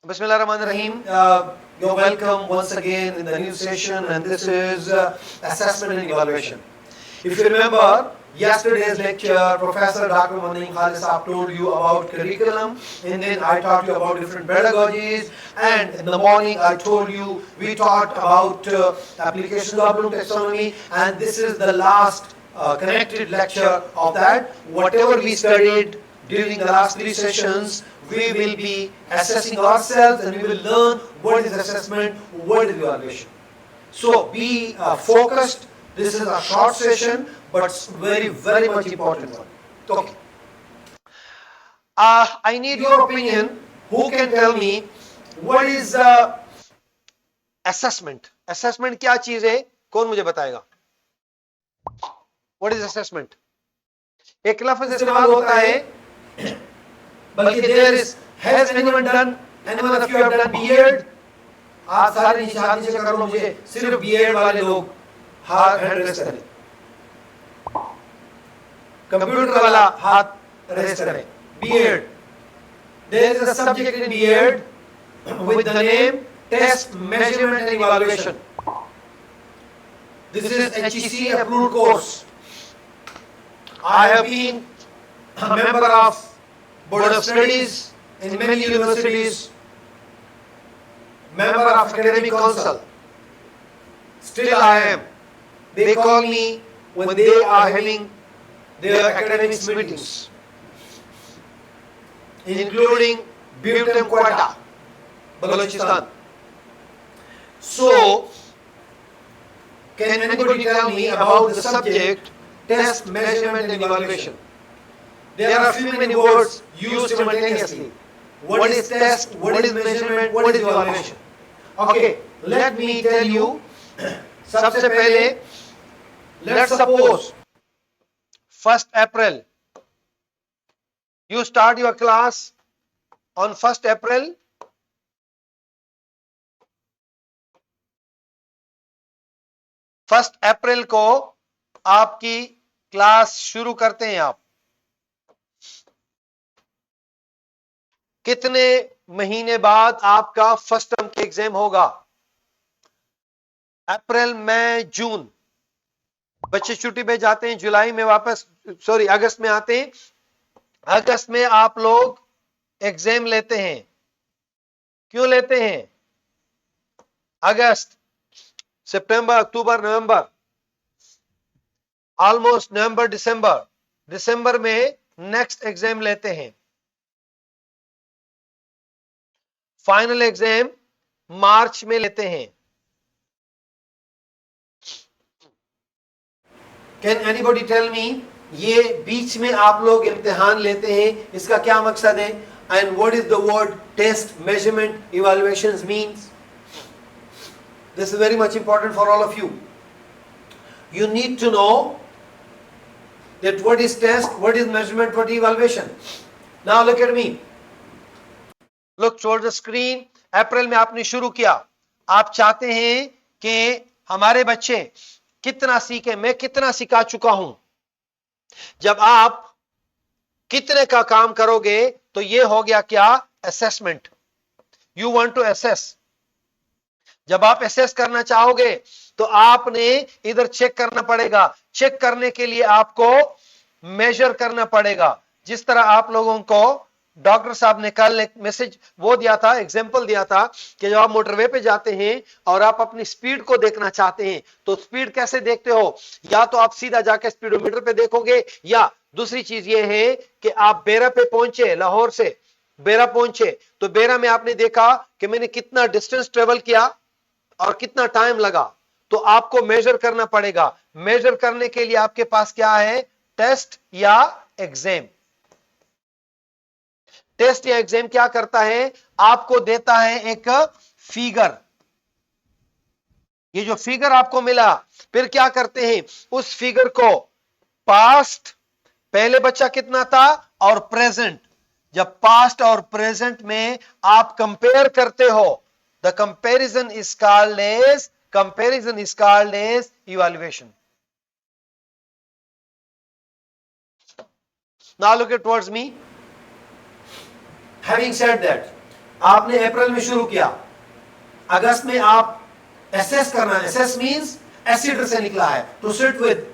Bismillahirrahmanirrahim. You're welcome once again in the new session, and this is assessment and evaluation. If you remember yesterday's lecture, Professor Dr. Manin Khalis Saab told you about curriculum, and then I taught you about different pedagogies, and in the morning I told you we taught about applications of Bloom taxonomy, and this is the last connected lecture of that. Whatever we studied during the last 3 sessions, we will be assessing ourselves and we will learn what is assessment, what is evaluation. So be focused. This is a short session, but very, very much important one. Okay. I need your opinion. Who can tell me what is assessment? Assessment क्या चीज है? कौन मुझे बताएगा? What is assessment? एक लफ्ज इस्तेमाल होता है, बल्कि there is, has anyone done, anyone of you have done B.Ed? आप सारे निशान नीचे करो, मुझे सिर्फ B.Ed वाले लोग हाथ हैंड रेस्ट करें, कंप्यूटर वाला हाथ रेस्ट करें. B.Ed. There is a subject in B.Ed with the name Test, Measurement and Evaluation. This is HEC approved course. I have been a member of Board of Studies in many universities, member of Academic Council. Still I am. They call me when they are having their academics meetings, including Bhutan, Quetta, Balochistan. So, can anybody tell me about the subject test, measurement and evaluation? There are few many words used simultaneously. What is test, what is measurement, what is evaluation? Okay, let me tell you. सबसे पहले, let's suppose 1st April. You start your class on 1st April. First April को आपकी class शुरू करते हैं आप. कितने महीने बाद आपका फर्स्ट टर्म के एग्जाम होगा? अप्रैल, मई, जून. बच्चे छुट्टी पे जाते हैं, जुलाई में वापस, सॉरी अगस्त में आते हैं. अगस्त में आप लोग एग्जाम लेते हैं. क्यों लेते हैं? अगस्त, सितंबर, अक्टूबर, नवंबर, ऑलमोस्ट नवंबर, दिसंबर. दिसंबर में नेक्स्ट एग्जाम लेते हैं. फाइनल एग्जाम मार्च में लेते हैं. कैन एनीबॉडी टेल मी, ये बीच में आप लोग इम्तिहान लेते हैं, इसका क्या मकसद है? And what is the word test, measurement, evaluations means? This is very much important for all of you. You need to know that what is test, what is measurement, what is evaluation. Now look at me. Look towards the screen. अप्रैल में आपने शुरू किया. आप चाहते हैं कि हमारे बच्चे कितना सीखे, मैं कितना सिखा चुका हूं. जब आप कितने का काम करोगे तो ये हो गया क्या? Assessment. You want to assess. जब आप एसेस करना चाहोगे तो आपने इधर चेक करना पड़ेगा. चेक करने के लिए आपको मेजर करना पड़ेगा. जिस तरह आप लोगों को डॉक्टर साहब ने कल एक मैसेज वो दिया था, एग्जांपल दिया था कि जब आप मोटरवे पे जाते हैं और आप अपनी स्पीड को देखना चाहते हैं तो स्पीड कैसे देखते हो? या तो आप सीधा जाके स्पीडोमीटर पे देखोगे, या दूसरी चीज ये है कि आप बेरा पे पहुंचे, लाहौर से बेरा पहुंचे तो बेरा में आपने देखा कि मैंने कितना डिस्टेंस ट्रेवल किया और कितना टाइम लगा. तो आपको मेजर करना पड़ेगा. मेजर करने के लिए आपके पास क्या है? टेस्ट या एग्जाम. टेस्ट या एग्जाम क्या करता है? आपको देता है एक फिगर. ये जो फिगर आपको मिला, फिर क्या करते हैं? उस फिगर को पास्ट, पहले बच्चा कितना था, और प्रेजेंट. जब पास्ट और प्रेजेंट में आप कंपेयर करते हो, the comparison is called as evaluation. Now look at towards me. Having said that, आपने अप्रैल में शुरू किया, अगस्त में आप एसेस करना, एसेस मींस एसिड से निकला है, टू सिट विद।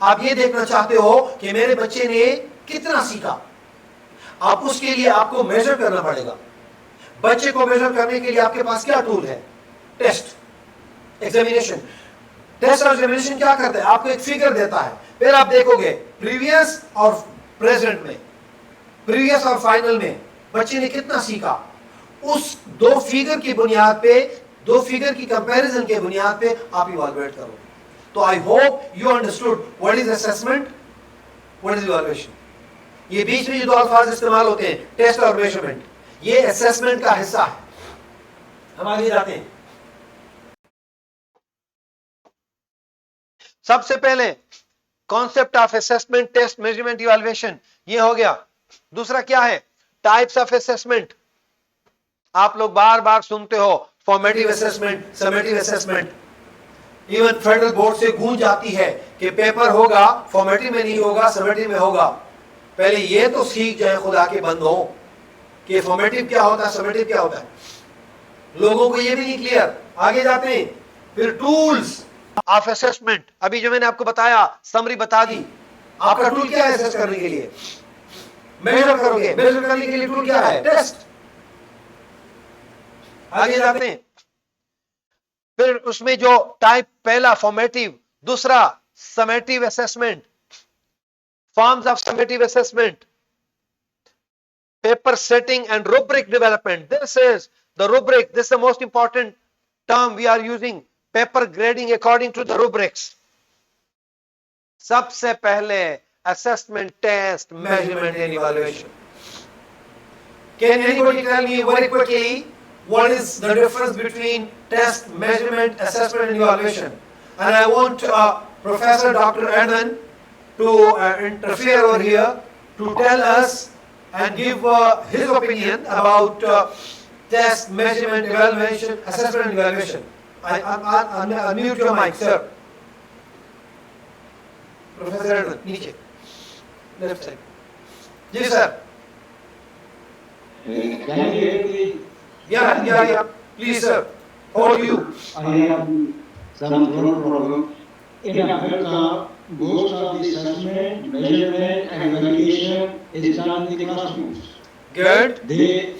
आप ये देखना चाहते हो कि मेरे बच्चे ने कितना सीखा, आप उसके लिए आपको मेजर करना पड़ेगा। बच्चे को मेजर करने के लिए आपके पास क्या टूल है? Test, examination. टेस्ट और एग्जामिनेशन क्या करते हैं? आपको एक फिगर देता है, फिर आप देखोगे प्रीवियस और प्रेजेंट में, प्रीवियस और फाइनल में बच्चे ने कितना सीखा। उस दो फिगर की बुनियाद पे, दो फिगर की कंपैरिजन के बुनियाद पे आप इवैल्यूएट करोगे। तो I hope you understood what is assessment, what is evaluation. ये बीच में जो दो अल्फाज इस्तेमाल होते हैं, टेस्ट और मेजरमेंट, ये असेसमेंट का हिस्सा है। हम आगे जाते हैं। सबसे पहले concept of assessment, test, measurement, evaluation, ये हो गया। दूसरा क्या है? Types of assessment. आप लोग बार बार सुनते हो formative assessment, summative assessment. Even federal board से गूंज आती है कि पेपर होगा, फॉर्मेटिव में नहीं होगा, समेटिव में होगा। पहले ये तो सीख जाए खुदा के बंदो कि फॉर्मेटिव क्या होता है, समेटिव क्या होता है। लोगों को ये भी नहीं क्लियर। आगे जाते हैं। फिर टूल्स ऑफ असेसमेंट, अभी जो मैंने आपको बताया, समरी बता दी। आपका टूल क्या है असेस करने के लिए? मेजर करोगे, मेजर करने के लिए टूल क्या है? टेस्ट। आगे जाते हैं। फिर उसमें जो टाइप, पहला फॉर्मेटिव, दूसरा summative assessment, forms of summative assessment, paper setting and rubric development. This is the rubric. This is the most important term we are using. Paper grading according to the rubrics. सबसे पहले assessment, test, measurement and evaluation. Can anybody tell me very quickly what is the difference between test, measurement, assessment and evaluation? And I want Professor Dr. Edmund to interfere over here to tell us and give his opinion about test, measurement, evaluation, assessment and evaluation. Unmute your mic, sir. Professor Edmund, नीचे, left side. Ji sir. Can you hear me? Yeah. Please, sir. How are you? I have some throat problem. In America, most of the assessment, measurement, and evaluation is done in the classrooms. Good. They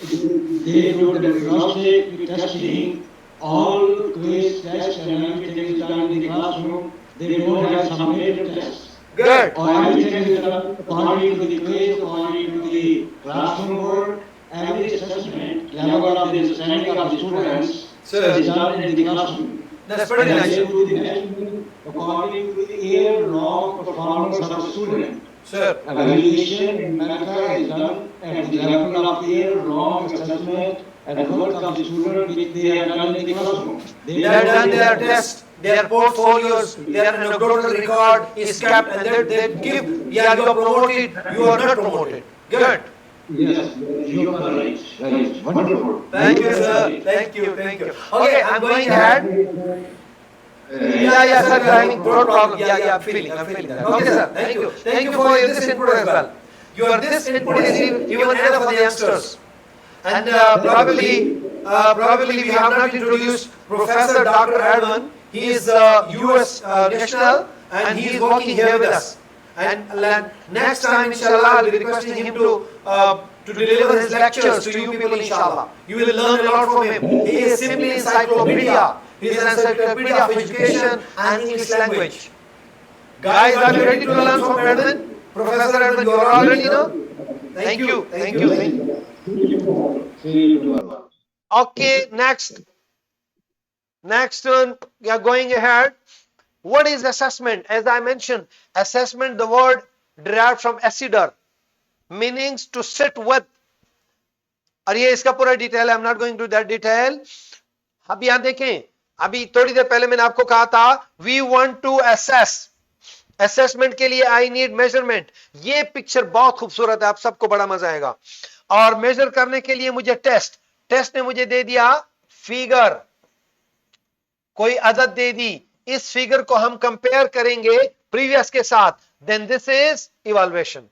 do the diagnostic, testing, all quiz tests and everything is done in the classroom. They don't have summative tests. Good. Or everything is done according to the quiz, according to the classroom work. Every assessment, level of the understanding of the students is done in the classroom. That's pretty nice. They do the measurement according to the year-long performance of the student. Sir. Evaluation in America is done at the level of year-long assessment and work of the student which they have done in the classroom. They have done their tests, their portfolios, their anecdotal record is kept, and they give, yeah, you are promoted, you are not promoted. Good. Yes, you are right. Right. Wonderful. Thank you, sir. Thank you. Okay, I'm going ahead. Yeah, sir, you are having throat problem. Yeah, I'm feeling that. Okay, sir. Thank you for this input as well. This input is even enough for the youngsters. And probably we have not introduced Professor Dr. Edmund. He is US national and he is working here with us. And next time, inshallah, I'll be requesting him to deliver his lectures to you people, inshallah. You will learn a lot from him. He is simply encyclopedia. He is an encyclopedia of education and English language. Guys, are you ready to learn from Edmund? Professor Edmund, you are all ready now? Thank you. Okay, next one, we are going ahead. What is assessment? As I mentioned, assessment, the word derived from assider, meanings to sit with. और ये इसका पूरा detail है, I'm not going to that detail. अब यहाँ देखें, अभी थोड़ी देर पहले मैंने आपको कहा था, we want to assess. Assessment के लिए I need measurement. ये पिक्चर बहुत खूबसूरत है, आप सबको बड़ा मजा आएगा. और मेजर करने के लिए मुझे टेस्ट ने मुझे दे दिया फिगर, कोई अदद दे दी. इस फिगर को हम कंपेयर करेंगे प्रीवियस के साथ, then this is evaluation.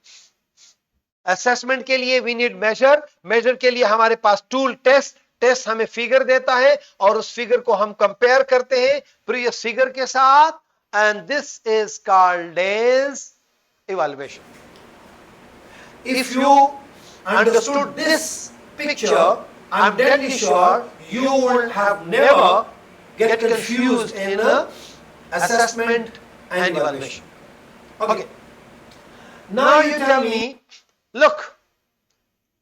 Assessment के लिए वी नीड मेजर, मेजर के लिए हमारे पास टूल टेस्ट, टेस्ट हमें फिगर देता है और उस फिगर को हम कंपेयर करते हैं प्रीवियस फिगर के साथ, and this is called as evaluation. If you understood this picture, I'm deadly sure you would have never get confused in assessment and evaluation. Okay. Now you tell me, look,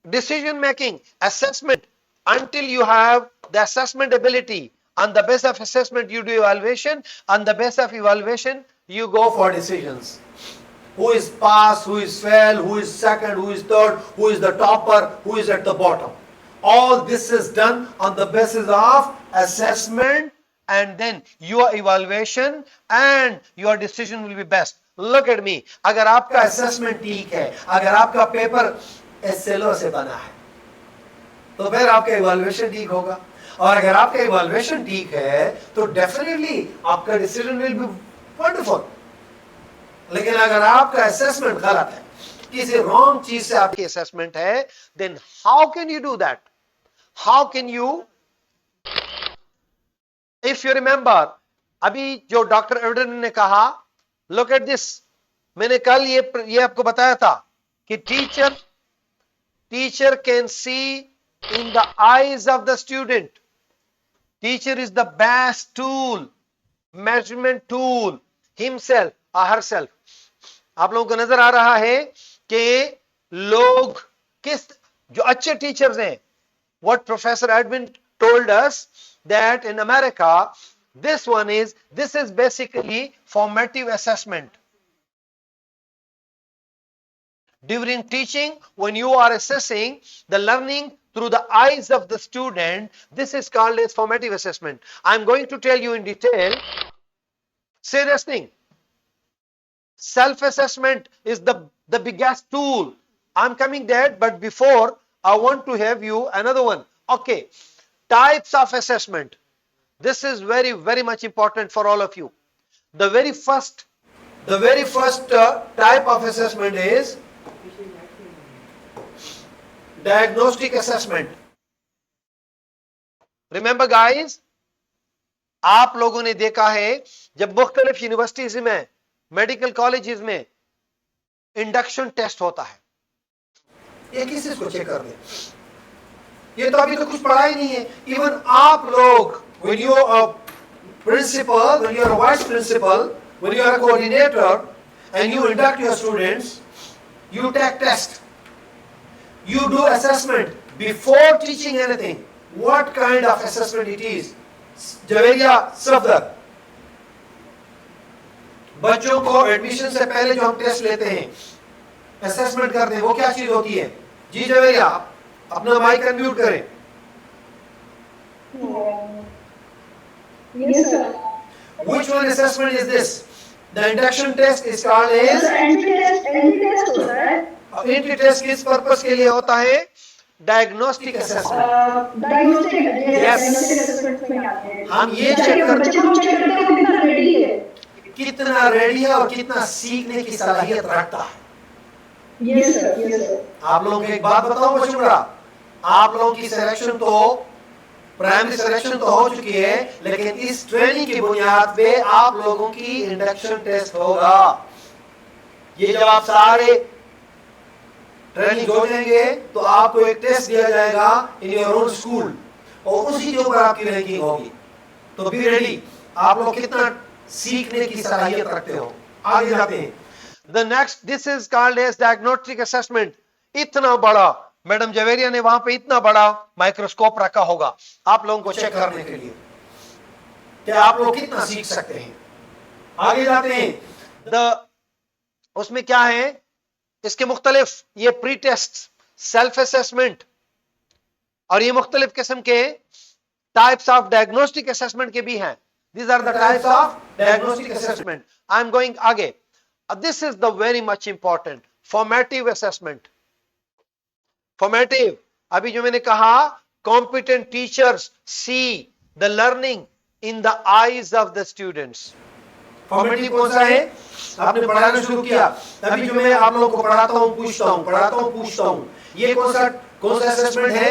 decision making, assessment, until you have the assessment ability, on the basis of assessment you do evaluation, on the basis of evaluation you go for decisions. Who is pass, who is fail, who is second, who is third, who is the topper, who is at the bottom. All this is done on the basis of assessment, and then your evaluation and your decision will be best. Look at me. अगर आपका assessment ठीक है, अगर आपका paper SLO से बना है, तो फिर आपका evaluation ठीक होगा. और अगर आपका evaluation ठीक है, तो definitely आपका decision will be wonderful. लेकिन अगर आपका assessment गलत है, किसी wrong चीज से आपकी assessment है, then how can you do that? How can you? If you remember, अभी जो डॉक्टर एवरडन ने कहा, look at this, मैंने कल ये आपको बताया था कि teacher can see in the eyes of the student. Teacher is the best tool, measurement tool, himself or herself. आप लोगों को नजर आ रहा है कि लोग किस जो अच्छे टीचर्स हैं, what Professor Edwin told us that in America, this is basically formative assessment. During teaching, when you are assessing the learning through the eyes of the student, this is called as formative assessment. I'm going to tell you in detail. Say this thing. Self-assessment is the biggest tool. I'm coming there, but before I want to have you another one. Okay, types of assessment. This is very, very much important for all of you. The very first type of assessment is diagnostic assessment. Remember guys, आप लोगों ने देखा है जब मुख्तलिफ universities में, medical colleges में induction test होता है, ये किस चीज को चेक कर दे, ये तो अभी तो कुछ पढ़ा ही नहीं है. इवन आप लोग, when you are a principal, when you are a vice principal, when you are a coordinator and you induct your students, you take test, you do assessment before teaching anything. What kind of assessment it is? Javeria Safdar, बच्चों को admission से पहले जो हम test लेते हैं, assessment करते हैं, वो क्या चीज होती है? जी जवेरिया, अपना माइक अनम्यूट करें. Yes, sir. Which one assessment is this? The induction test is called as entry test होता है. Entry test किस पर्पस के लिए होता है? Diagnostic assessment. डायग्नोस्टिक असेसमेंट में आते हैं. हम ये चेक करते हैं वो कितना रेडी है, कितना रेडी है और कितना सीखने की सलाहियत रखता है. Yes sir. आप लोगों को एक बात बताऊं बच्चों, आप लोगों की सिलेक्शन तो प्राइमरी सिलेक्शन तो हो चुकी है, लेकिन इस ट्रेनिंग की बुनियाद पे आप लोगों की इंडक्शन टेस्ट होगा. ये जब आप सारे ट्रेनिंग हो जाएंगे तो आपको एक टेस्ट दिया जाएगा इन योर ओन स्कूल, और उसी के ऊपर आपकी रैंकिंग होगी. तो बी रेडी, आप लोग कितना सीखने की सलाहियत रखते हो. आगे जाते हैं. The next, this is called as diagnostic assessment. इतना बड़ा, मैडम जवेरिया ने वहां पे इतना बड़ा माइक्रोस्कोप रखा होगा आप लोगों को चेक करने के लिए कि आप लोग कितना सीख सकते हैं. आगे जाते हैं. उसमें क्या है, इसके मुख्तलिफ ये प्री टेस्ट, सेल्फ असेसमेंट, और ये मुख्तलिफ किस्म के टाइप्स ऑफ डायग्नोस्टिक असेसमेंट के भी हैं. These are the types of diagnostic assessment. I am going आगे. This is the very much important formative assessment. Formative, अभी जो मैंने कहा, competent teachers see the learning in the eyes of the students. Formative कौन सा है? आपने पढ़ाना शुरू किया तभी जो मैं आप लोगों को पढ़ाता हूं पूछता हूं ये कौन सा असेसमेंट है?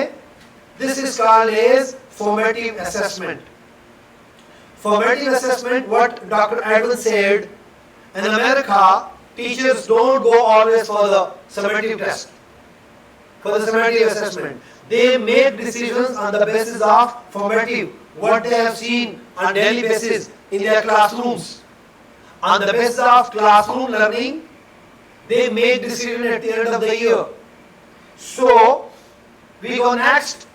This is called as formative assessment. Formative assessment, what Dr. Edwin said, in America, teachers don't go always for the summative test, for the summative assessment. They make decisions on the basis of formative, what they have seen on daily basis in their classrooms. On the basis of classroom learning, they make decisions at the end of the year. So, we go next,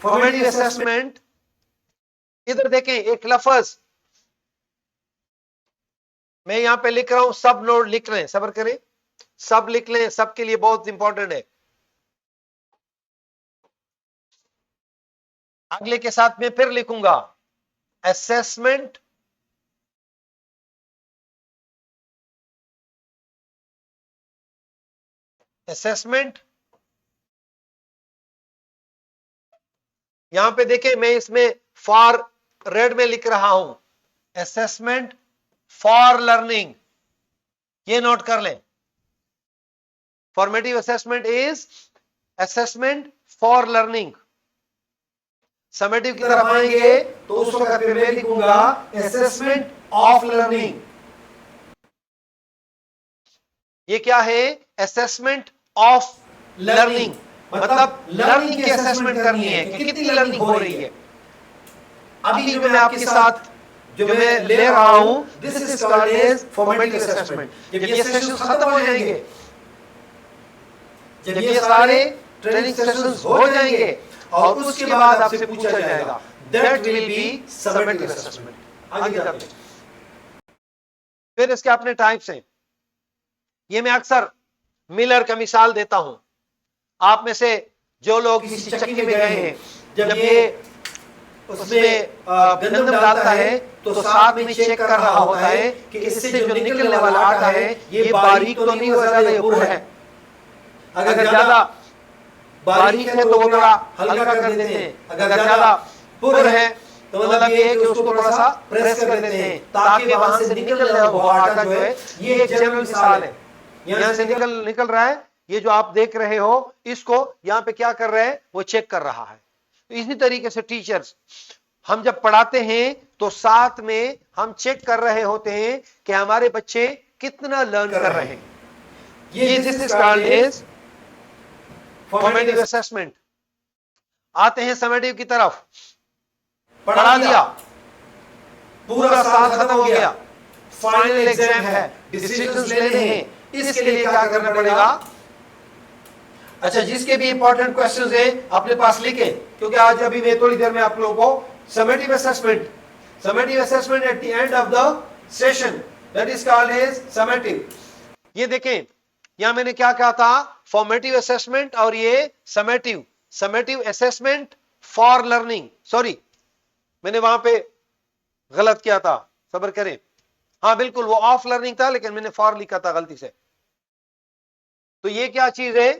formative assessment. इधर देखें एक लफ्ज मैं यहां पे लिख रहा हूं, सब नोट लिख लें, सब्र करें, सब लिख लें, सबके लिए बहुत इंपॉर्टेंट है. अगले के साथ में फिर लिखूंगा असेसमेंट यहां पे देखें मैं इसमें फॉर रेड में लिख रहा हूं असेसमेंट फॉर लर्निंग. ये नोट कर लें, formative assessment is assessment for learning. Summative की तरफ आएंगे तो उस वक्त पे मैं लिखूंगा असेसमेंट ऑफ लर्निंग. ये क्या है? असेसमेंट ऑफ लर्निंग, मतलब लर्निंग की असेसमेंट करनी है कि कितनी लर्निंग हो रही है. अभी जो मैं आपके साथ जो मैं ले रहा हूं, this is called as formative assessment. जब ये सेशन खत्म हो जाएंगे, जब ये सारे ट्रेनिंग सेशंस हो जाएंगे और उसके बाद आपसे पूछा जाएगा, that will be summative assessment. आगे जाते हैं. फिर इसके अपने टाइप्स हैं. ये मैं अक्सर मिलर का मिसाल देता हूं. आप में से जो लोग किसी चक्की में गए हैं, जब ये उसमें गंदम डालता है तो साथ में चेक कर रहा होता है कि इससे जो निकलने वाला आटा है ये बारीक तो नहीं हो ज्यादा ये बुर है. अगर ज्यादा बारीक है तो वो थोड़ा हल्का कर देते हैं, अगर ज्यादा बुर है तो मतलब ये है कि उसको थोड़ा सा प्रेस कर देते हैं ताकि वहां से निकलने वाला आटा जो है, ये एक जनरल मिसाल है. यहां से निकल रहा है, ये जो आप देख रहे हो इसको यहां पे क्या कर रहे हैं? वो चेक कर रहा है. इसी तरीके से टीचर्स हम जब पढ़ाते हैं तो साथ में हम चेक कर रहे होते हैं कि हमारे बच्चे कितना लर्न कर रहे हैं. ये this is called as formative assessment. आते हैं समेटिव की तरफ. पढ़ा दिया, पूरा साल खत्म हो गया, फाइनल एग्जाम है, डिसीजंस लेने हैं, इसके लिए क्या करना पड़ेगा? अच्छा, जिसके भी इंपॉर्टेंट क्वेश्चंस हैं अपने पास लिखें, क्योंकि आज अभी मैं थोड़ी देर में आप लोगों को summative assessment at the end of the session, that is called as summative. ये देखें यहां मैंने क्या कहा था? फॉर्मेटिव असेसमेंट और ये summative assessment for learning. Sorry, मैंने वहां पे गलत किया था, सब्र करें. हाँ बिल्कुल, वो ऑफ लर्निंग था लेकिन मैंने फॉर लिखा था गलती से. तो ये क्या चीज है?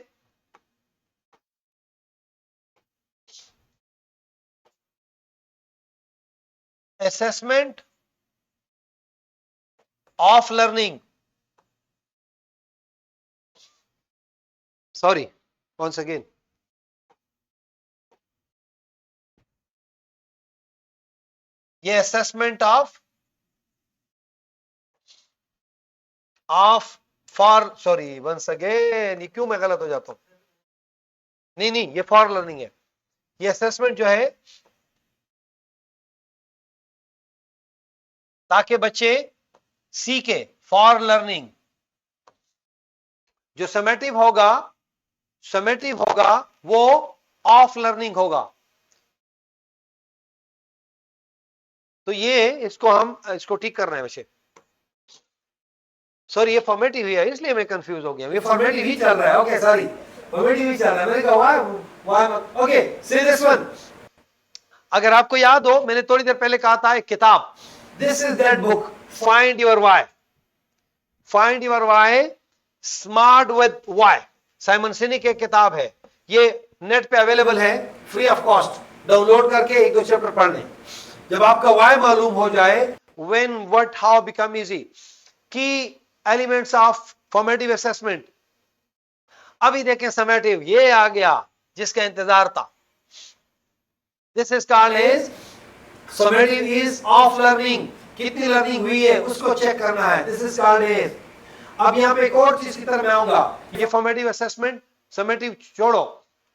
Assessment of learning. Sorry, once again. ये assessment of for, sorry once again, ये क्यों मैं गलत हो जाता हूं? नहीं, ये फॉर लर्निंग है. ये असेसमेंट जो है ताकि बच्चे सीखे, फॉर लर्निंग. जो समेटिव होगा वो ऑफ लर्निंग होगा. तो ये इसको ठीक करना है. वैसे सॉरी, ये फॉर्मेटिव ही है इसलिए मैं कंफ्यूज हो गया. ये फॉर्मेटिव ही चल रहा है. ओके सॉरी, फॉर्मेटिव ही चल रहा है. मैंने कहा why. Okay, see this one. अगर आपको याद हो, मैंने थोड़ी देर पहले कहा था एक किताब, this is that book, find your why, smart with why. Simon Sinek की किताब है. ये नेट पे अवेलेबल है फ्री ऑफ कॉस्ट. डाउनलोड करके एक दो चैप्टर पढ़ लें. जब आपका व्हाई मालूम हो जाए when, what, how become easy. Key elements of formative assessment. अभी देखें समेटिव, ये आ गया जिसका इंतजार था. This is called as summative is of learning. कितनी लर्निंग हुई है उसको चेक करना है. This is called as. अब यहाँ पे एक और चीज की तरफ मैं आऊंगा. ये फॉर्मेटिव असेसमेंट, समेटिव छोड़ो,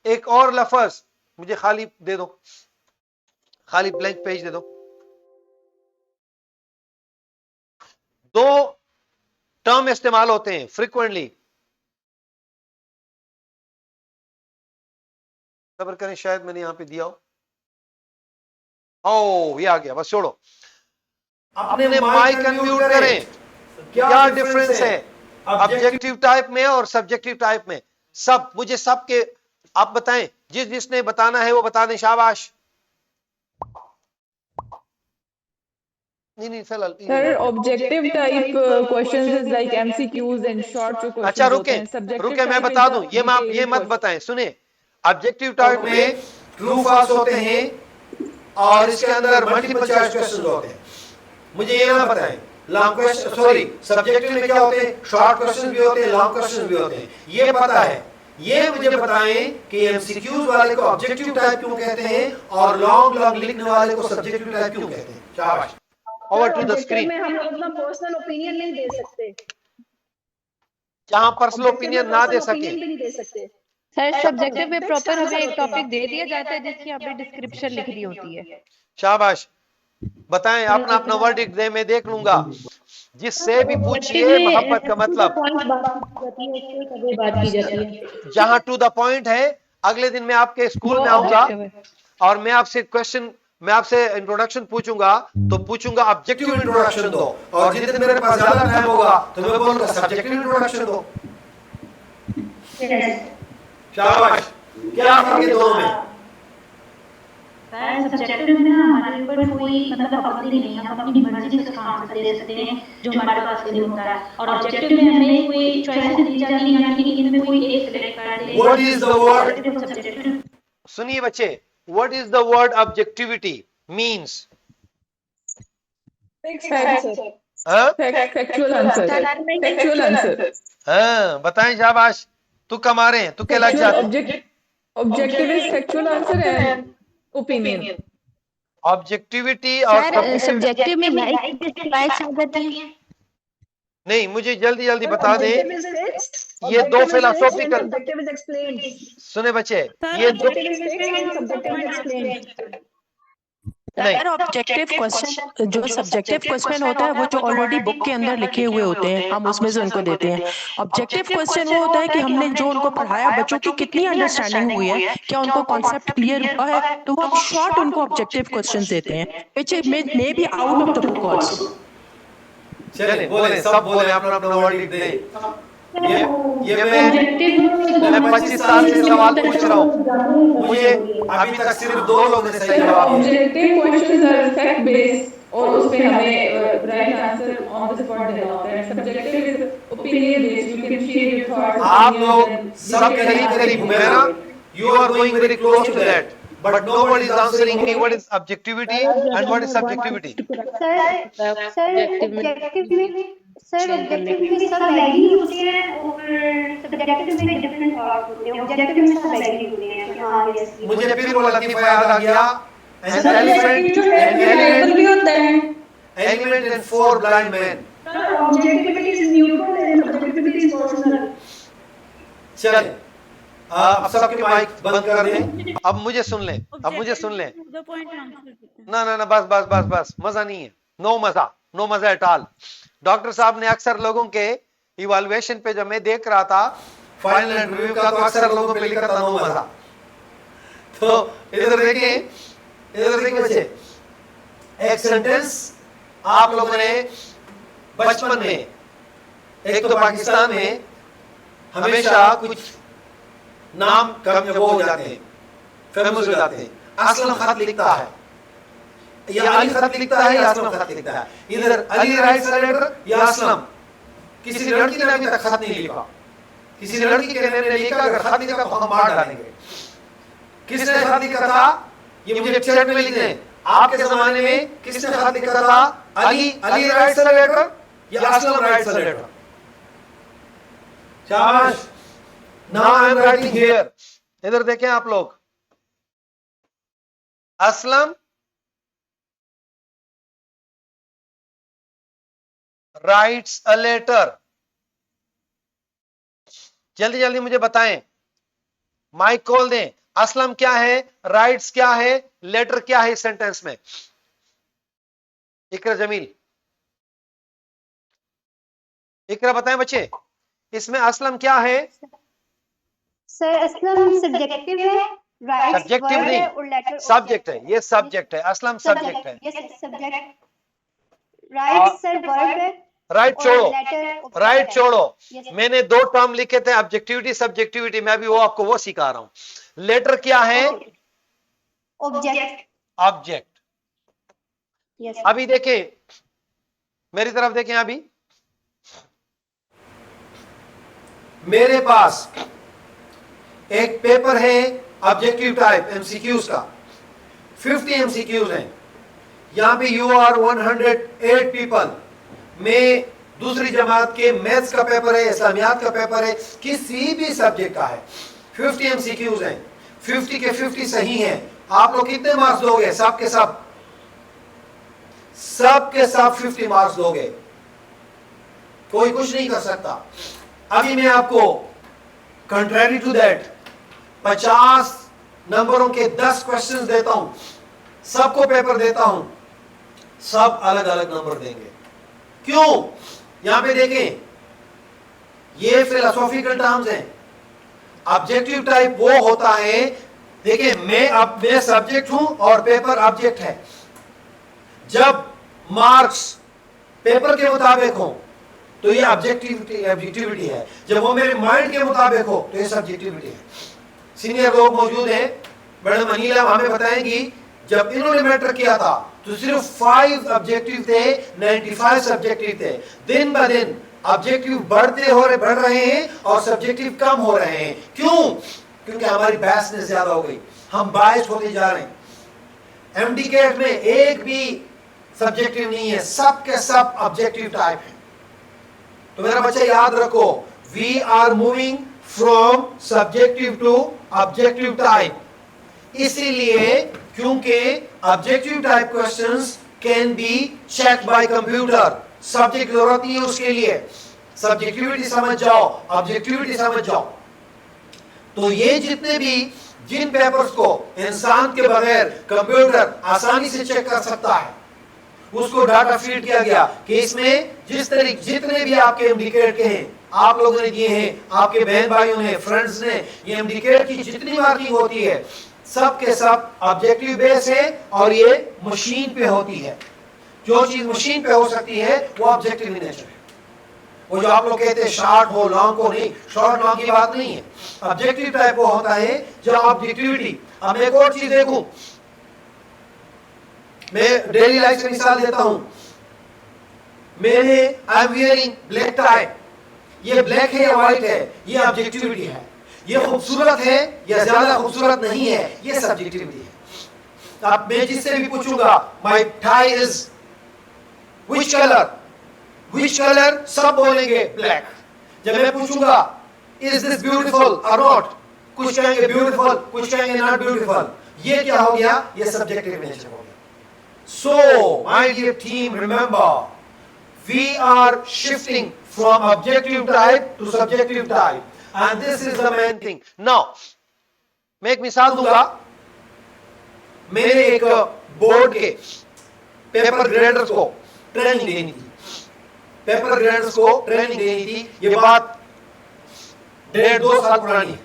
एक और लफ्ज मुझे खाली दे दो, खाली ब्लैंक पेज दे दो. दो टर्म इस्तेमाल होते हैं फ्रीक्वेंटली. सब्र करें, शायद मैंने यहां पे दिया हो. ओ ये आ गया, बस छोड़ो. अपने माइक अनम्यूट करें. क्या डिफरेंस है ऑब्जेक्टिव टाइप में और सब्जेक्टिव टाइप में? सब मुझे सबके आप बताएं, जिसने बताना है वो बता दें. शाबाश. नहीं फिलहाल sir objective type questions is like MCQs and short जो क्वेश्चंस. अच्छा रुके मैं बता दूं. ये मत बताएं, सुने. ऑब्जेक्टिव टाइप में ट्रू फॉल्स होते हैं और इसके अंदर मल्टीपल चॉइस क्वेश्चंस होते हैं. मुझे ये ना बताएं लॉन्ग क्वेश्चन, सॉरी सब्जेक्टिव में क्या होते हैं, शॉर्ट क्वेश्चन भी होते हैं, लॉन्ग क्वेश्चन भी होते हैं. ये पता है. ये मुझे बताएं कि एमसीक्यूज वाले को ऑब्जेक्टिव टाइप क्यों कहते हैं और लॉन्ग लिखने वाले को सब्जेक्टिव टाइप क्यों कहते हैं? शाबाश. Over to the screen. में हम अपना पर्सनल ओपिनियन नहीं दे सकते. जहां पर्सनल ओपिनियन ना दे सके. नहीं दे सकते. सर सब्जेक्टिव में प्रॉपर हमें एक टॉपिक दे दिया जाता है जिसकी हमें डिस्क्रिप्शन लिखनी होती है. शाबाश. बताएं अपना अपना वर्डिक्ट दे, मैं देख लूंगा. जिससे भी पूछिए मोहब्बत का मतलब. जहां टू द पॉइंट है, अगले दिन मैं आपके स्कूल में आऊंगा और मैं आपसे इंट्रोडक्शन पूछूंगा, तो पूछूंगा ऑब्जेक्टिव इंट्रोडक्शन दो, और जिस दिन मेरे पास ज्यादा टाइम होगा तो मैं बोलूंगा सब्जेक्टिव इंट्रोडक्शन दो. शाबाश. क्या फर्क है दोनों में? सब्जेक्टिव में ना हमारे ऊपर कोई मतलब पाबंदी नहीं है, हम अपनी मर्जी से आंसर दे सकते हैं जो हमारे पास नहीं होता है. और ऑब्जेक्टिव में हमें कोई चॉइस दी जाती है, यानी कि इनमें कोई एक सिलेक्ट कर दे. What is the word? सुनिए बच्चे, what is the word objectivity means? Factual answer. हां बताएं. शाबाश. तू कमा रहे हैं, तू क्या लग जाता है? Objective is factual answer and opinion. Objectivity और सब्जेक्टिव में लाइक डिसलाइक्स आ जाती है. नहीं, मुझे जल्दी बता दे. ये दो फिलोसॉफिकल. सुने बच्चे, ये दो सर ऑब्जेक्टिव क्वेश्चन, जो सब्जेक्टिव क्वेश्चन होता है वो जो ऑलरेडी बुक के अंदर लिखे हुए होते हैं, हम उसमें से उनको देते हैं. ऑब्जेक्टिव क्वेश्चन वो होता है कि हमने जो उनको पढ़ाया, बच्चों की कितनी अंडरस्टैंडिंग हुई है, क्या उनको कॉन्सेप्ट क्लियर हुआ है, तो वो शॉर्ट उनको ऑब्जेक्टिव क्वेश्चंस देते हैं, which may be out of the book also. चलिए बोले, सब बोले, अपना अपना वर्ड लिख दे. ये मैं 25 साल से सवाल पूछ रहा हूँ, मुझे अभी तक सिर्फ 2 लोगों ने सही जवाब दिया. Objective questions are fact based और उसपे हमें right answer on the spot देना होता है. Subjective is opinion based, you can share your thoughts. आप लोग सब करीब है ना? You are going very close to that, but nobody is answering me what is objectivity and what is subjectivity. Sir objective में सब वैल्यू होते हैं और सब्जेक्टिव में डिफरेंट थॉट्स होते हैं. ऑब्जेक्टिव में सब वैल्यू होते हैं. हां यस. मुझे फिर वो लतीफा याद आ गया. एन एलिफेंट भी होता है. Element and 4 blind man. Objectivity is neutral and subjectivity is personal. चल अब सबके माइक बंद कर दें. अब मुझे सुन लें. ना बस मजा नहीं है. नो मजा एट ऑल. डॉक्टर साहब ने अक्सर लोगों के इवैल्यूएशन पे जब मैं देख रहा था फाइनल इंटरव्यू का, तो अक्सर लोगों पे लिखा था नो मजा. तो इधर देखिए बच्चे, एक सेंटेंस आप लोगों ने बचपन में, एक तो पाकिस्तान में हमेशा कुछ नाम कम वो हो जाते हैं, फेमस हो जाते हैं. असलम खत लिखता है, या अली खत लिखता है, या असलम खत लिखता है. इधर अली राइट साइडर या असलम. किसी लड़की ने अभी तक खत नहीं लिखा. किसी लड़की के ने लिखा, अगर खत लिखा तो हम मार डालेंगे. किसने खत लिखा था ये मुझे चैट में लिख दें. आपके जमाने में किसने खत लिखा था Ali writes a letter या Aslam writes a letter? शाबाश. Now I am writing here. इधर देखें आप लोग. Aslam writes a letter. जल्दी जल्दी मुझे बताएं, माइक खोल दें. असलम क्या है, राइट्स क्या है, लेटर क्या है इस सेंटेंस में? इकरा जमील, इकरा बताएं बच्चे, इसमें असलम क्या है? सर असलम सब्जेक्टिव है, राइट्स सब्जेक्टिव वर्ब है नहीं, और लेटर सब्जेक्ट है. ये सब्जेक्ट है, असलम सब्जेक्ट है. Yes subject. Rights sir verb है राइट और छोड़ो, लेटर राइट छोड़ो. Yes. मैंने 2 टर्म लिखे थे, ऑब्जेक्टिविटी सब्जेक्टिविटी. मैं भी वो आपको वो सिखा रहा हूं. लेटर क्या है? ऑब्जेक्ट. ऑब्जेक्ट. यस. अभी देखें, मेरी तरफ देखें. अभी मेरे पास एक पेपर है ऑब्जेक्टिव टाइप एमसीक्यूज का. 50 एमसीक्यूज हैं. यहां पे यू आर 108 पीपल. में दूसरी जमात के मैथ्स का पेपर है, इस्लामियात का पेपर है, किसी भी सब्जेक्ट का है. 50 एमसीक्यूज हैं. 50 के 50 सही हैं. आप लोग कितने मार्क्स दोगे? सब के सब 50 मार्क्स दोगे. कोई कुछ नहीं कर सकता. अभी मैं आपको कंट्रारी टू दैट 50 नंबरों के 10 क्वेश्चंस देता हूं. सबको पेपर देता हूं, सब अलग अलग नंबर देंगे. क्यों? यहां पे देखें, ये फिलोसॉफिकल टर्म्स हैं. ऑब्जेक्टिव टाइप वो होता है, देखिए मैं सब्जेक्ट हूं और पेपर ऑब्जेक्ट है. जब मार्क्स पेपर के मुताबिक हो तो ये ऑब्जेक्टिविटी है. जब वो मेरे माइंड के मुताबिक हो तो ये सब्जेक्टिविटी है. सीनियर लोग मौजूद हैं, मैडम अनिला हमें बताएंगी, जब इन्होंने मैटर किया था तो सिर्फ 5 ऑब्जेक्टिव थे, 95 सब्जेक्टिव थे. दिन ब दिन ऑब्जेक्टिव बढ़ रहे हैं और सब्जेक्टिव कम हो रहे हैं. क्यों? क्योंकि हमारी बायसनेस ज्यादा हो गई. हम बायस्ड होते जा रहे हैं. एमडीकेट में एक भी सब्जेक्टिव नहीं है, सब के सब ऑब्जेक्टिव टाइप है. तो मेरा बच्चा याद रखो, we are moving from subjective to objective type. इसीलिए क्योंकि objective type questions can be check by computer. Subject जरूरत नहीं है उसके लिए. सब्जेक्टिविटी समझ जाओ, ऑब्जेक्टिविटी समझ जाओ. तो ये जितने भी जिन पेपर्स को इंसान के बगैर कंप्यूटर आसानी से चेक कर सकता है, उसको डाटा फीड किया गया कि इसमें जितने भी आपके एमडीकेट के हैं, आप लोगों ने दिए हैं, आपके बहन भाइयों ने, फ्रेंड्स ने, ये एमडीकेट की जितनी मार्किंग होती है सब के सब ऑब्जेक्टिव बेस है और ये मशीन पे होती है. जो चीज मशीन पे हो सकती है वो ऑब्जेक्टिव इन नेचर है. वो जो आप लोग कहते हैं शॉर्ट हो लॉन्ग हो, नहीं, शॉर्ट लॉन्ग की बात नहीं है. ऑब्जेक्टिव टाइप वो होता है जो ऑब्जेक्टिविटी. अब मैं एक और चीज देखूं, मैं डेली लाइफ से मिसाल देता हूं. I am wearing black tie. ये ब्लैक है या व्हाइट है, ये ऑब्जेक्टिविटी है. ये खूबसूरत है या ज्यादा खूबसूरत नहीं है, ये सब्जेक्टिविटी है. अब मैं जिससे भी पूछूंगा my tie is which colour, सब बोलेंगे ब्लैक. जब मैं पूछूंगा इज दिस ब्यूटीफुल और नॉट, कुछ कहेंगे ब्यूटीफुल, कुछ कहेंगे नॉट ब्यूटीफुल. ये क्या हो गया? ये सब्जेक्टिव नेचर हो गया. So, my dear team, remember, we are shifting from objective type to subjective type. And this is the main thing. Now, मैं एक मिसाल दूंगा. मैंने एक बोर्ड के पेपर ग्रेडर्स को ट्रेनिंग देनी थी. ये बात 1.5-2 साल पुरानी है.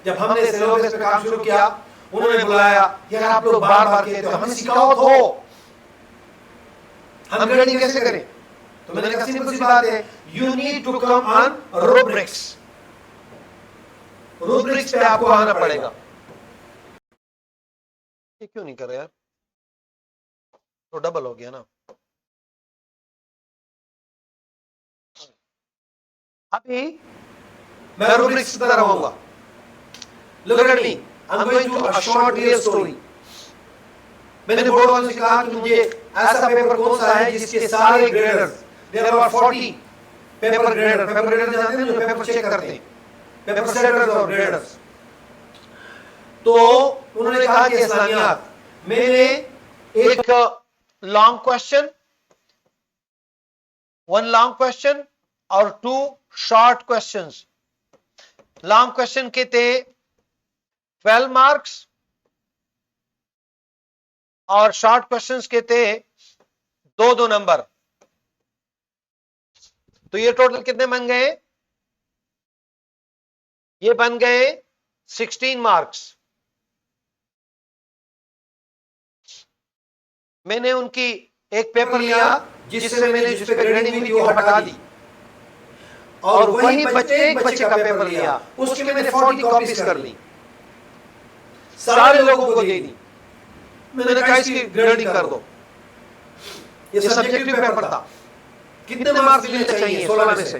जब हमने सिलेबस पे काम शुरू किया, उन्होंने बुलाया, यार आप लोग बार बार कहते हो, हमें सिखाओ तो हम ग्रेडिंग कैसे करें. तो मैंने कहा सिंपल सी बात है, you need to come on rubrics. Rubrics पे आपको आना पड़ेगा. ये क्यों नहीं कर रहे यार? तो डबल हो गया ना. अभी मैं रूब्रिक्स की तरह रहूंगा. Look at me. I'm going to a short real story. मैंने बोर्ड वालों से कहा कि मुझे ऐसा पेपर कौन सा है जिसके सारे graders, there are 40 paper grader जानते हैं जो पेपर चेक करते हैं, पेपर सेटर्स और ग्रेडर्स। तो उन्होंने कहा कि इस्लामियात। मैंने एक लॉन्ग क्वेश्चन, 1 लॉन्ग क्वेश्चन और 2 शॉर्ट क्वेश्चंस। लॉन्ग क्वेश्चन के थे 12 मार्क्स और शॉर्ट क्वेश्चंस के थे 2-2 नंबर। तो ये टोटल कितने बन गए? ये बन गए 16 मार्क्स। मैंने उनकी एक पेपर लिया जिससे मैंने जिस पे ग्रेडिंग हुई थी वो हटा दी, और वही बच्चे का पेपर लिया, उसके मैंने 40 कॉपीज कर ली, सारे लोगों को दे दी। मैंने कहा इसकी ग्रेडिंग कर दो। ये सब्जेक्टिव पेपर था। कितने मार्क्स मिलने चाहिए 16 में से?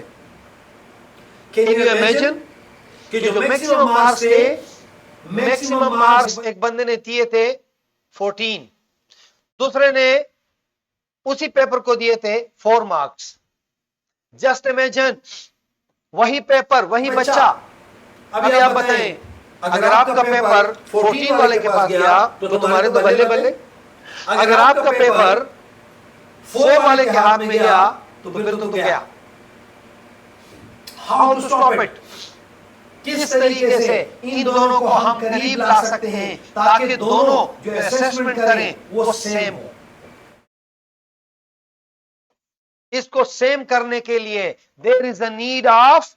कैन यू इमेजिन कि जो मैक्सिमम मार्क्स थे, मैक्सिमम मार्क्स एक बंदे ने दिए थे 14, दूसरे ने उसी पेपर को दिए थे 4 मार्क्स। जस्ट इमेजिन, वही पेपर वही बच्चा। अभी आप बताएं, अगर आपका पेपर 14 वाले के पास गया तो तुम्हारे तो बल्ले बल्ले, अगर आपका पेपर 4 वाले के हाथ में गया तो फिर तो गया। How to stop it? किस तरीके से इन दोनों को हम करीब ला सकते हैं ताकि दोनों जो असेसमेंट करें वो सेम हो। इसको सेम करने के लिए there is a need of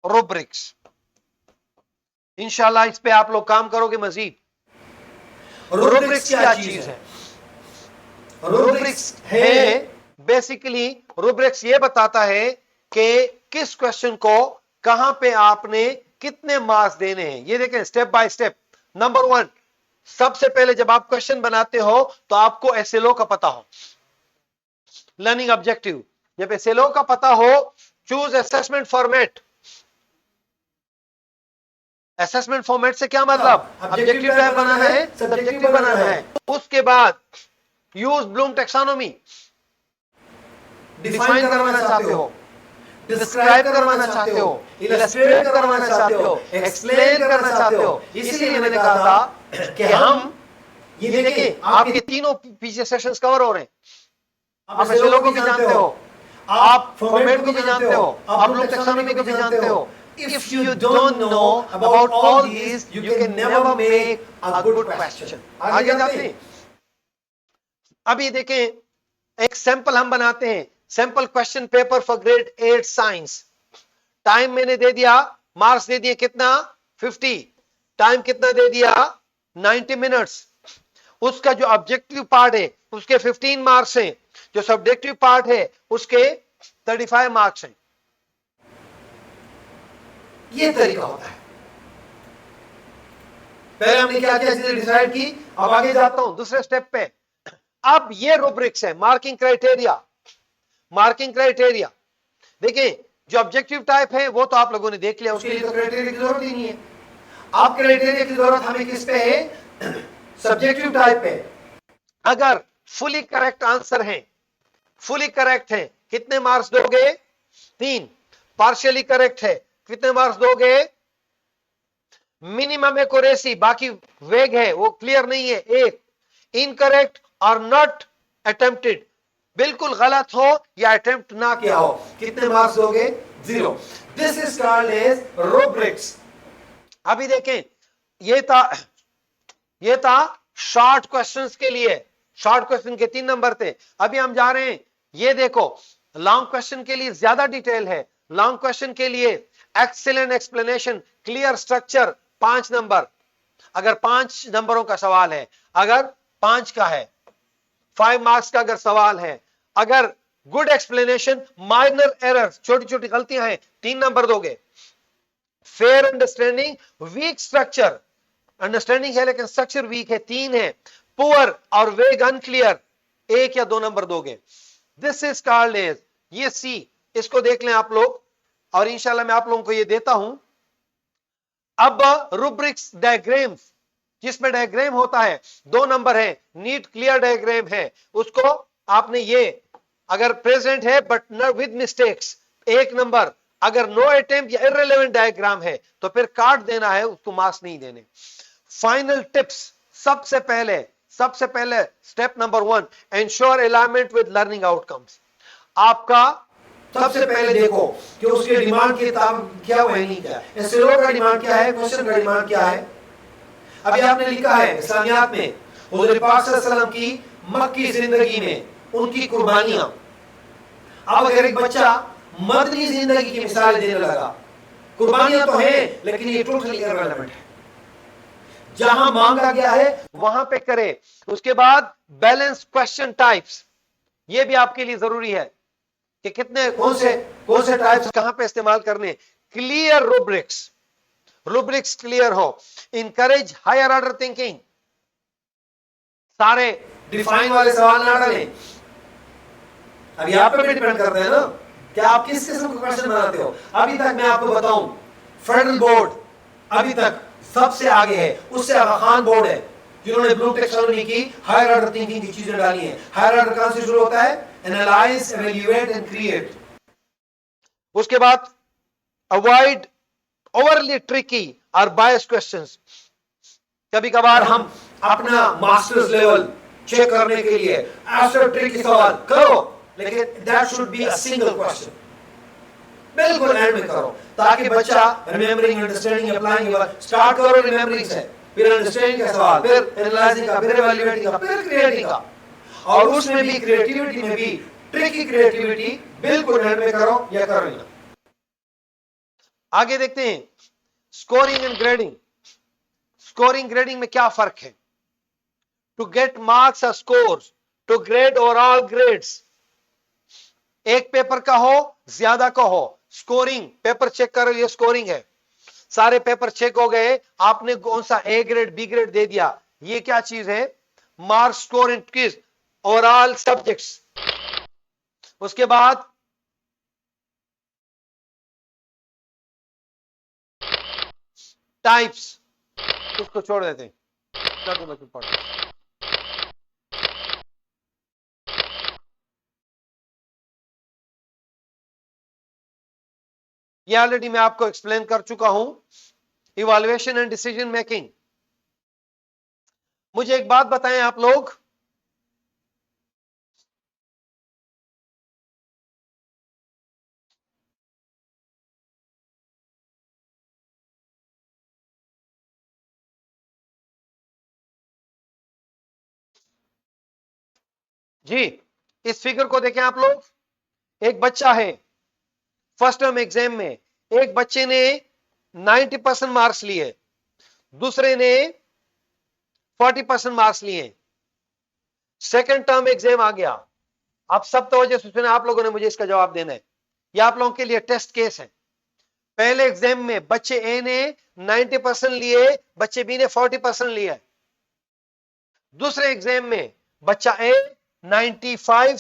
rubrics. इंशाल्लाह इस पे आप लोग काम करोगे मजीद। रूब्रिक्स क्या चीज है? रूब्रिक्स है बेसिकली, रूब्रिक्स ये बताता है कि किस क्वेश्चन को कहां पे आपने कितने मार्क्स देने हैं। ये देखें स्टेप बाय स्टेप। नंबर 1, सबसे पहले जब आप क्वेश्चन बनाते हो तो आपको एसएलओ का पता हो, लर्निंग ऑब्जेक्टिव। जब एसएलओ का पता हो, choose assessment format. Assessment format से क्या मतलब? ऑब्जेक्टिव टाइप बनाना है, सब्जेक्टिव बनाना है। उसके बाद यूज ब्लूम टैक्सोनॉमी, डिफाइन करवाना चाहते हो, डिस्क्राइब करवाना चाहते हो, इलस्ट्रेट करवाना चाहते हो, एक्सप्लेन करना चाहते हो। इसलिए मैंने कहा था कि हम ये देखिए, आपके तीनों पीछे सेशंस कवर हो रहे हैं। आप एसएलओ को भी जानते हो, आप फॉर्मेट को भी जानते हो, आप ब्लूम टैक्सोनॉमी को भी जानते हो। If you don't know about all these, you can never make a good question. आगे जाते हैं। अभी देखें, एक सैंपल हम बनाते हैं, sample question paper for grade 8 science. Time मैंने दे दिया, मार्क्स दे दिए कितना? 50। टाइम कितना दे दिया? 90 मिनट्स। उसका जो ऑब्जेक्टिव पार्ट है उसके 15 मार्क्स हैं, जो सब्जेक्टिव पार्ट है उसके 35 मार्क्स हैं। ये तरीका होता है। पहले हमने क्या किया, चीजें डिसाइड की। अब आगे जाता हूं दूसरे स्टेप पे। अब ये रूब्रिक्स है, मार्किंग क्राइटेरिया। मार्किंग क्राइटेरिया देखिए, जो ऑब्जेक्टिव टाइप है वो तो आप लोगों ने देख लिया, उसके लिए तो क्राइटेरिया की जरूरत ही नहीं है। अब क्राइटेरिया की जरूरत हमें किस पे है? सब्जेक्टिव टाइप पे। अगर फुली करेक्ट आंसर है, फुली करेक्ट है, कितने मार्क्स दोगे? 3। पार्शियली करेक्ट है, कितने मार्क्स दोगे? मिनिमम एक्यूरेसी, बाकी वेग है, वो क्लियर नहीं है, 1। इनकरेक्ट और नॉट अटेम्प्टेड, बिल्कुल गलत हो या अटेम्प्ट ना किया हो, कितने मार्क्स दोगे? 0। This is called as rubrics. अभी देखें, ये था शॉर्ट क्वेश्चंस के लिए। शॉर्ट क्वेश्चन के 3 नंबर थे। अभी हम जा रहे हैं, ये देखो, लॉन्ग क्वेश्चन के लिए ज्यादा डिटेल है। लॉन्ग क्वेश्चन के लिए excellent explanation, clear structure, 5 number. अगर 5 नंबरों का सवाल है, अगर 5 का है, 5 मार्क्स का अगर सवाल है, अगर गुड एक्सप्लेनेशन, माइनर एरर्स, छोटी छोटी गलतियां हैं, 3 नंबर दोगे। Fair understanding, weak structure, understanding है लेकिन स्ट्रक्चर वीक है, 3 है। पुअर और वेग अनक्लियर, 1 या 2 नंबर दोगे। दिस इज कॉल्ड एज, ये सी, इसको देख लें आप लोग, और इंशाल्लाह मैं आप लोगों को ये देता हूं। अब रूब्रिक्स डायग्राम्स जिसमें डायग्राम होता है, 2 नंबर है, नीट क्लियर डायग्राम है, उसको आपने ये अगर प्रेजेंट है but not with mistakes 1 number, अगर नो अटेम्प्ट या इररिलेवेंट डायग्राम है तो फिर काट देना है, उसको मार्क्स नहीं देने। फाइनल टिप्स, सबसे पहले step number 1, ensure alignment with learning outcomes. आपका सबसे पहले देखो कि उसके डिमांड की क्या हुआ नहीं क्या, एसएलओ का डिमांड क्या है, क्वेश्चन का डिमांड क्या है। अभी आपने लिखा है इस्लामियात में हुज़ूर पाक सल्लल्लाहु अलैहि वसल्लम की मक्की जिंदगी में उनकी कुर्बानियां। अब अगर एक बच्चा मदनी जिंदगी की मिसाल देने लगा, कुर्बानियां तो है लेकिन ये टोटली इररिलेवेंट है, जहां मांगा गया है वहां पे करे। उसके बाद बैलेंस क्वेश्चन टाइप्स, ये भी आपके लिए जरूरी है कि कितने कौन से टाइप्स कहां पे इस्तेमाल करने। क्लियर रुब्रिक्स क्लियर हो। इंकरेज हायर ऑर्डर थिंकिंग, सारे डिफाइन वाले सवाल ना डालें। अब यहाँ पे भी डिपेंड करते हैं ना कि आप किस किस्म का क्वेश्चन बनाते हो। अभी तक मैं आपको बताऊं, फेडरल बोर्ड अभी तक सबसे आगे है, उससे खान बोर्ड है जिन्होंने ब्लूम टेक्सोनॉमी की हायर ऑर्डर थिंकिंग की चीजें डाली हैं। हायर ऑर्डर कहां से शुरू होता है, एनालाइज, एवेल्युएट एंड क्रिएट। उसके बाद अवॉइड ओवरली ट्रिकी और बायस क्वेश्चंस। कभी कभार हम अपना मास्टर्स लेवल चेक करने के लिए ऐसे ट्रिकी सवाल करो, लेकिन that should be a single question, बिल्कुल एंड में करो ताकि बच्चा रिमेंबरिंग, अंडरस्टैंडिंग, अप्लाइंग, स्टार्ट करो रिमेंबरिंग से, फिर अंडरस्टैंडिंग का सवाल, फिर एनालाइजिंग का, फिर इवैल्यूएटिंग का, फिर क्रिएटिंग का। और उसमें भी क्रिएटिविटी में भी ट्रिकी क्रिएटिविटी बिल्कुल एंड में करो या करो ना। आगे देखते हैं scoring and grading. Scoring grading में क्या फर्क है। टू गेट मार्क्स और scores, to grade overall grades. एक पेपर का हो, ज्यादा का हो, स्कोरिंग पेपर चेक करो, ये स्कोरिंग है। सारे पेपर चेक हो गए, आपने कौन सा ए ग्रेड बी ग्रेड दे दिया, ये क्या चीज है, marks score in quiz overall subjects. उसके बाद टाइप्स, उसको छोड़ देते हैं। ये ऑलरेडी मैं आपको एक्सप्लेन कर चुका हूं। Evaluation and decision making. मुझे एक बात बताएं आप लोग, जी इस फिगर को देखें आप लोग। एक बच्चा है फर्स्ट टर्म एग्जाम में, एक बच्चे ने 90% मार्क्स लिए, दूसरे ने 40% मार्क्स लिए। सेकंड टर्म एग्जाम आ गया। अब सब तवज्जो से सुने, आप लोगों ने मुझे इसका जवाब देना है, ये आप लोगों के लिए टेस्ट केस है। पहले एग्जाम में बच्चे ए ने 90% लिए, बच्चे बी ने 40% लिए। दूसरे एग्जाम में बच्चा ए 95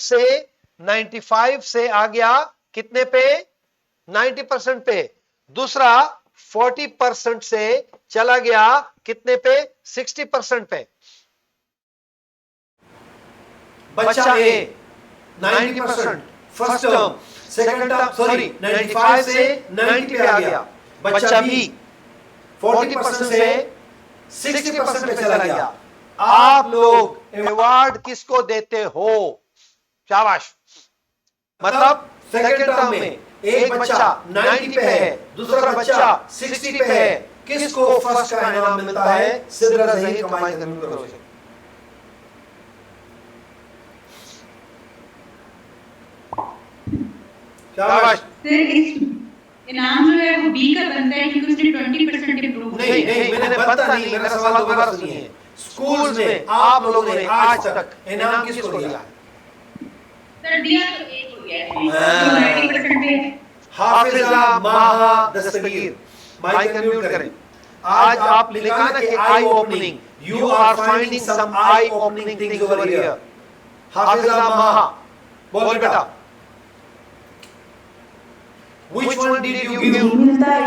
से आ गया कितने पे, 90% पे। दूसरा 40% से चला गया कितने पे, 60% पे। बच्चा ए 90% first term, second term sorry 95 से 90 पे आ गया। बच्चा बी 40% से 60% पे चला गया। आप लोग अवार्ड किसको देते हो, शाबाश। मतलब सेकंड टर्म में एक बच्चा 90 पे है, दूसरा बच्चा 60 पे है, किसको फर्स्ट का इनाम मिलता है, सिदरा ज़हीर कमाई जमीन करो से। शाबाश। सर इस इनाम जो है वो बी का बनता है क्योंकि उसने 20% इंप्रूव किया। नहीं मैंने बनता नहीं, मेरा सवाल दोबारा सुनिए। स्कूल्स में आप लोगों ने आज तक इनाम किसको दिया? सर दिया तो एक हो गया है 90% पे। हाफिजा माहा दस्तगीर, माइक म्यूट करें। आज आप लिखा ना कि eye opening, you are finding some eye opening things over here. Hafiza Maha, बोल बेटा, which one did you give? मिलता है,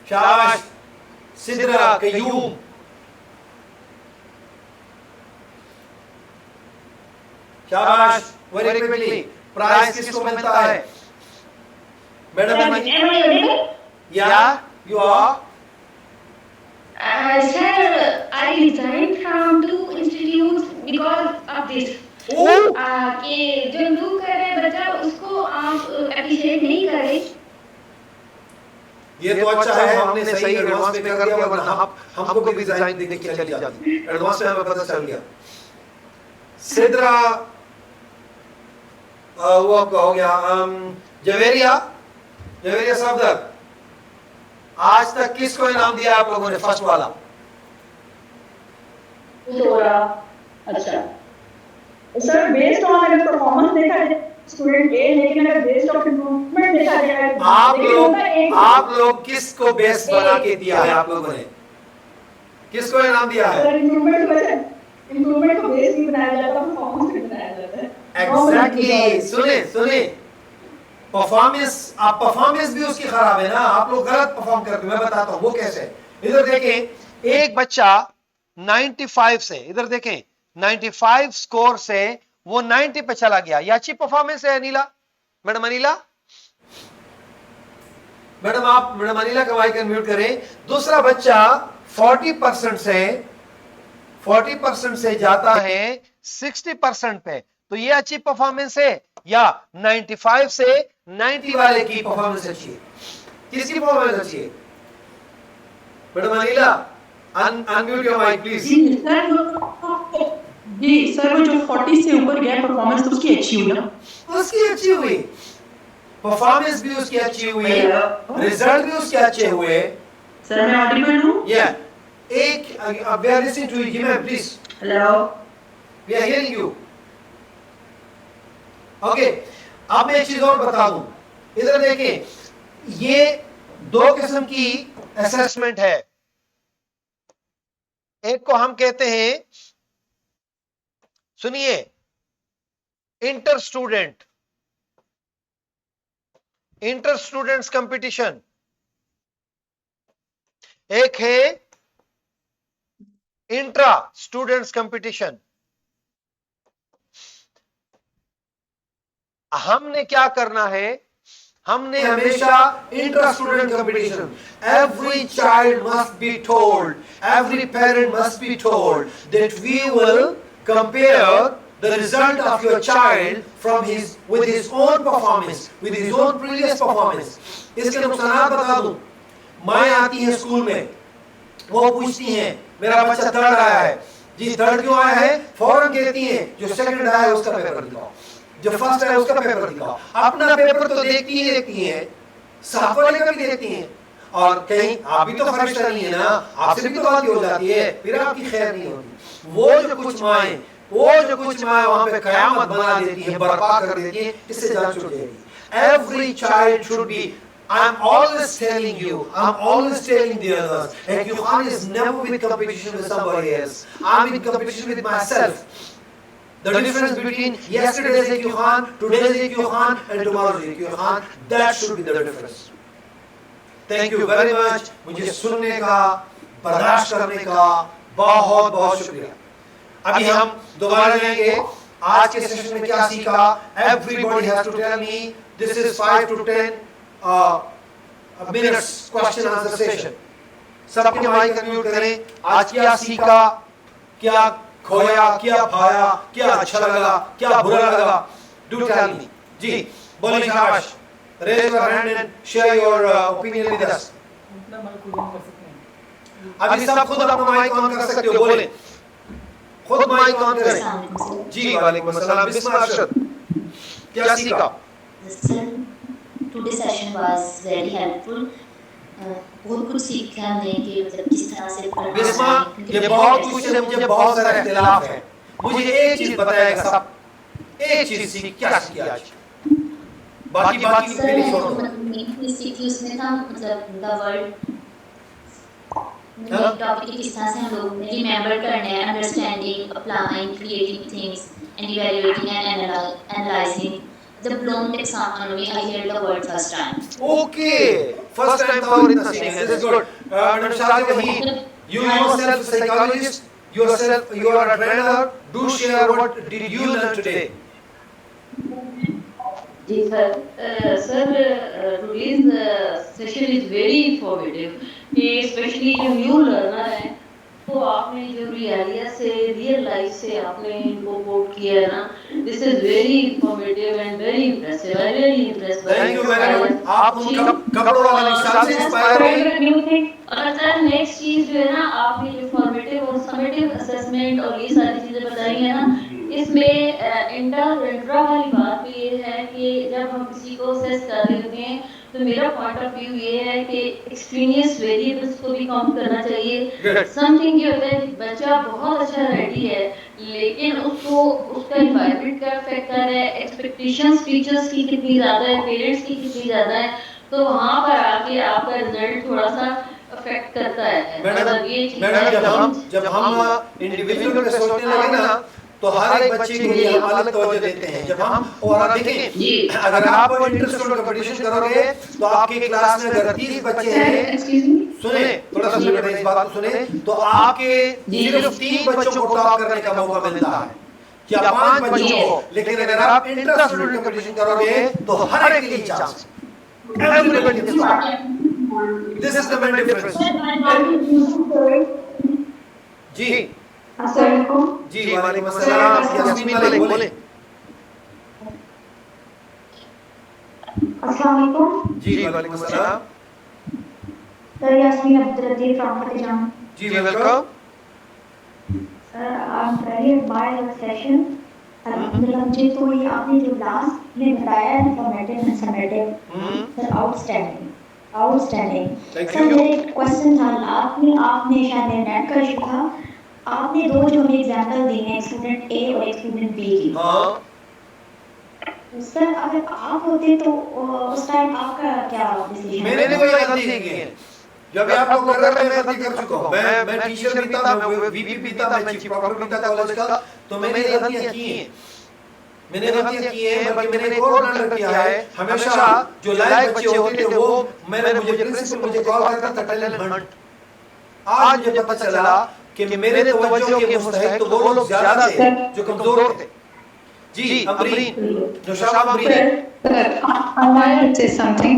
शाबाश। Sidra, Qayyum. शाबाश, very quickly. प्राइज किसको मिलता है? Madam Am I audible? या you are Sir, I resigned from two institutes because of this. कि जो improve कर रहे हैं बच्चा उसको आप appreciate नहीं करें. ये तो अच्छा है, हमने सही एडवांस में कर दिया, वरना हमको भी रिजाइन देने की चली जाती। एडवांस में हमें पता चल गया। सिद्रा वो आपका हो गया। जवेरिया सफदर, आज तक किसको इनाम दिया आप लोगों ने फर्स्ट वाला? अच्छा सर, बेस्ड ऑन अगर परफॉर्मेंस देखा जाए स्टूडेंट ए, लेकिन अगर बेस्ड ऑन इम्प्रूवमेंट देखा जाए आप लोग किसको बेस्ट बना के दिया है? आप लोगों ने किसको इनाम दिया है? सर इम्प्रूवमेंट को बेस नहीं बनाया जाता, परफॉर्मेंस भी बनाया जाता है। एग्जैक्टली, सुने परफॉर्मेंस भी उसकी खराब है ना, आप लोग गलत परफॉर्म करते हैं। मैं बताता हूं वो कैसे। इधर देखें, एक बच्चा 95 से, इधर देखें 95 स्कोर से वो 90 पे चला गया, ये अच्छी परफॉर्मेंस है अनिला? मैडम अनिला, मैडम आप मैडम अनिला का माइक अनम्यूट करें। दूसरा बच्चा 40% से जाता है 60% पे, तो ये अच्छी परफॉर्मेंस है या 95 से 90 वाले की परफॉर्मेंस अच्छी है? किसकी परफॉर्मेंस अच्छी है? Madam Anila, unmute your mic please. जी सर, वो जो 40 से ऊपर गया परफॉर्मेंस उसकी अच्छी हुई ना? उसकी अच्छी हुई, परफॉर्मेंस भी उसकी अच्छी हुई, रिजल्ट भी उसके अच्छे हुए। सर मैं ऑडिबल हूं? या एक we are listening to you ma'am, please. Hello, we are hearing you. Okay, अब मैं एक चीज और बता दूं, इधर देखें, ये दो किस्म की असेसमेंट है। एक को हम कहते हैं, सुनिए, इंटर स्टूडेंट्स कंपटीशन, एक है इंट्रा स्टूडेंट्स कंपटीशन। हमने क्या करना है, हमने हमेशा intra student competition, every child must be told, every parent must be told that we will compare the result of your child with his own performance, with his own previous performance. इसके नुकसान बता दूं, माँ आती है school में, वो पूछती हैं मेरा बच्चा थर्ड आया है जी, थर्ड क्यों आया है? फौरन कहती हैं जो सेकंड आया है उसका पेपर दिखाओ, जो फर्स्ट आया उसका पेपर दिखाओ। अपना पेपर तो देखती हैं, साथ वाले का भी देखती हैं, और कहीं आप भी तो फरिश्ता नहीं है ना, आपसे भी तो गलती हो जाती है, फिर आपकी खैर नहीं होती। वो जो कुछ माएँ वहां पे कयामत बना देती है, बर्बाद कर देती है, इससे जान छूट जाएगी। Every child should be, I'm always telling the others, that Yohan is never with competition with somebody else. I'm in competition with myself. The difference between yesterday's Yohan, today's Yohan, and tomorrow's Yohan, that should be the difference. Thank you very much. मुझे सुनने का, बर्दाश्त करने का बहुत बहुत शुक्रिया। अभी हम दोबारा जाएंगे, आज के सेशन में क्या सीखा। Everybody has to tell me, this is 5 to 10 minutes question answer session. सबके माइक अनम्यूट करें। आज क्या सीखा, क्या खोया, क्या पाया, क्या अच्छा लगा, क्या बुरा लगा, do tell me. जी बोलिए, शाबाश। Raise your hand and share your opinion with us. अभी सब खुद अपना माइक ऑन कर सकते हो, बोले खुद माइक ऑन करें। जी वालेकुम अस्सलाम। बिस्मिल्लाह अरशद, क्या सीखा? Today's session was very helpful. बहुत कुछ सीखा हमने कि मतलब किस तरह से बिस्मा, ये बहुत कुछ है, मुझे बहुत सारा इख्तिलाफ है, मुझे एक चीज बताएगा सब, एक चीज सीख, क्या सीखी आज? बाकी मेरी छोड़ो। सीखी उसमें था मतलब द वर्ड टॉपिक किस तरह से हम लोग रिमेंबर करने हैं, understanding, applying, creating things and evaluating and analysing the Bloom taxonomy. I heard the word first time. Okay, first time था और इतना सीखा, this is good. Madam Shazia Wahid, you yourself a psychologist, you are a trainer. Do share what did you learn today? जी sir, today's session is very informative. Especially जो new learner है, तो आपने जो real life से आपने इनको quote किया है ना, this is very informative and very impressive. I'm very impressed. Thank you very much. आप उन कपड़ों वाले इंसान से इंस्पायर हुए। और सर नेक्स्ट चीज जो है ना, आपने जो फॉर्मेटिव और समेटिव असेसमेंट और ये सारी चीजें बताई है ना, इसमें इंट्रा वाली बात तो ये है कि जब हम किसी को असेस कर रहे होते हैं तो मेरा पॉइंट ऑफ व्यू ये है कि एक्सट्रीनियस वेरिएबल्स को भी काउंट करना चाहिए। समथिंग ये होता है बच्चा बहुत अच्छा रेडी है लेकिन उसको उसका एनवायरनमेंट का इफेक्ट कर रहा है, एक्सपेक्टेशंस टीचर्स की कितनी ज़्यादा है, पेरेंट्स की कितनी ज़्यादा है, तो वहाँ पर आके आपका रिजल्ट थोड़ा सा अफेक्ट करता है। मैडम जब हम इंडिविजुअल पे सोचने लगे ना तो हर एक बच्चे के लिए हम अलग तवज्जो देते हैं। जब हम और आप देखें, अगर आप इंटर-स्कूल कंपटीशन करोगे तो आपकी क्लास में अगर 30 बच्चे हैं, सुने थोड़ा सा इस बात को सुने, तो आपके सिर्फ 3 बच्चों को टॉप करने का मौका मिलता है या 5 बच्चों को। लेकिन अगर आप इंटर-स्कूल कंपटीशन करोगे तो हर एक के लिए chance, everybody can start. This is the main difference. जी जी वालेकुम अस्सलाम। यास्मीन मलिक बोले। अस्सलाम वालेकुम। जी वालेकुम अस्सलाम। Sir Yasmeen Abdul Latif from Fatehjang. जी welcome. Sir I am very admire your session. अल्हम्दुलिल्लाह, मुझे तो ये आपने जो लास्ट में बताया informative and summative, sir outstanding. Sir मेरा एक क्वेश्चन था, आपने शायद नेट का इशू था, आपने 2 जो हमें एग्जांपल दिए हैं, स्टूडेंट ए और एक स्टूडेंट बी की। सर अगर आप होते तो उस टाइम आपका क्या डिसीजन? मैंने कोई गलती नहीं की है। जब आप लोग कर रहे हैं मैं गलती कर चुका हूं। मैं टीचर भी था, मैं वीपी भी था, मैं चीफ प्रोक्टर भी था कॉलेज का, तो मैंने गलतियां की हैं। बल्कि मैंने एक और लर्न किया है, हमेशा जो लायक बच्चे होते थे वो मुझे प्रिंसिपल मुझे कॉल करता था टैलेंट हंट। आज मुझे पता चला कि मेरे तवज्जो के मुस्तहिक तो वो लोग ज्यादा थे जो कमजोर थे। जी अमरीन, जो शाबाश Amreen. I wanted to say something.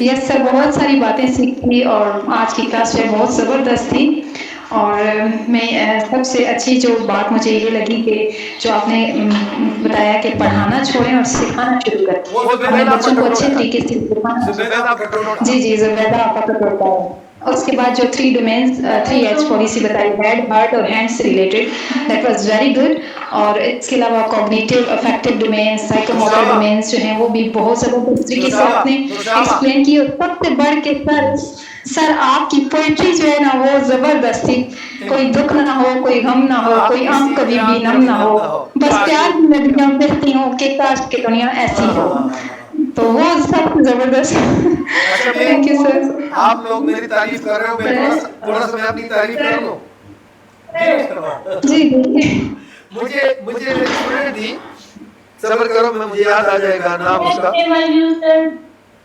Yes sir, बहुत सारी बातें सीखी और आज की क्लास जो बहुत ज़बरदस्त थी। और मैं सबसे अच्छी जो बात मुझे ये लगी कि जो आपने बताया कि पढ़ाना छोड़ें और सिखाना शुरू करें, हमें बच्चों को अच्छे तरीके से सिखाना। जी ज़ुबैदा आपका कटोटा है। उसके बाद जो 3 डोमेन्स 3H पॉलिसी बताई, हेड, हार्ट और हैंड से related, that was very good. और इसके अलावा cognitive affective domains, psychomotor domains जो हैं वो भी बहुत ज़बरदस्त तरीके से आपने एक्सप्लेन की। और सबसे बढ़ के सर आपकी पोइट्री जो है ना वो ज़बरदस्त थी। कोई दुख ना हो, कोई गम ना हो, कोई आंख कभी भी नम ना हो, बस प्यार की नदियाँ बहती हों कि काश की दुनिया ऐसी हो। तो वो सब जबरदस्त। Thank you sir. आप लोग मेरी तारीफ कर रहे हो, मैं थोड़ा सा मैं अपनी तारीफ कर लूं। जी मुझे मेरी स्टूडेंट थी, सब्र करो मुझे याद आ जाएगा नाम उसका।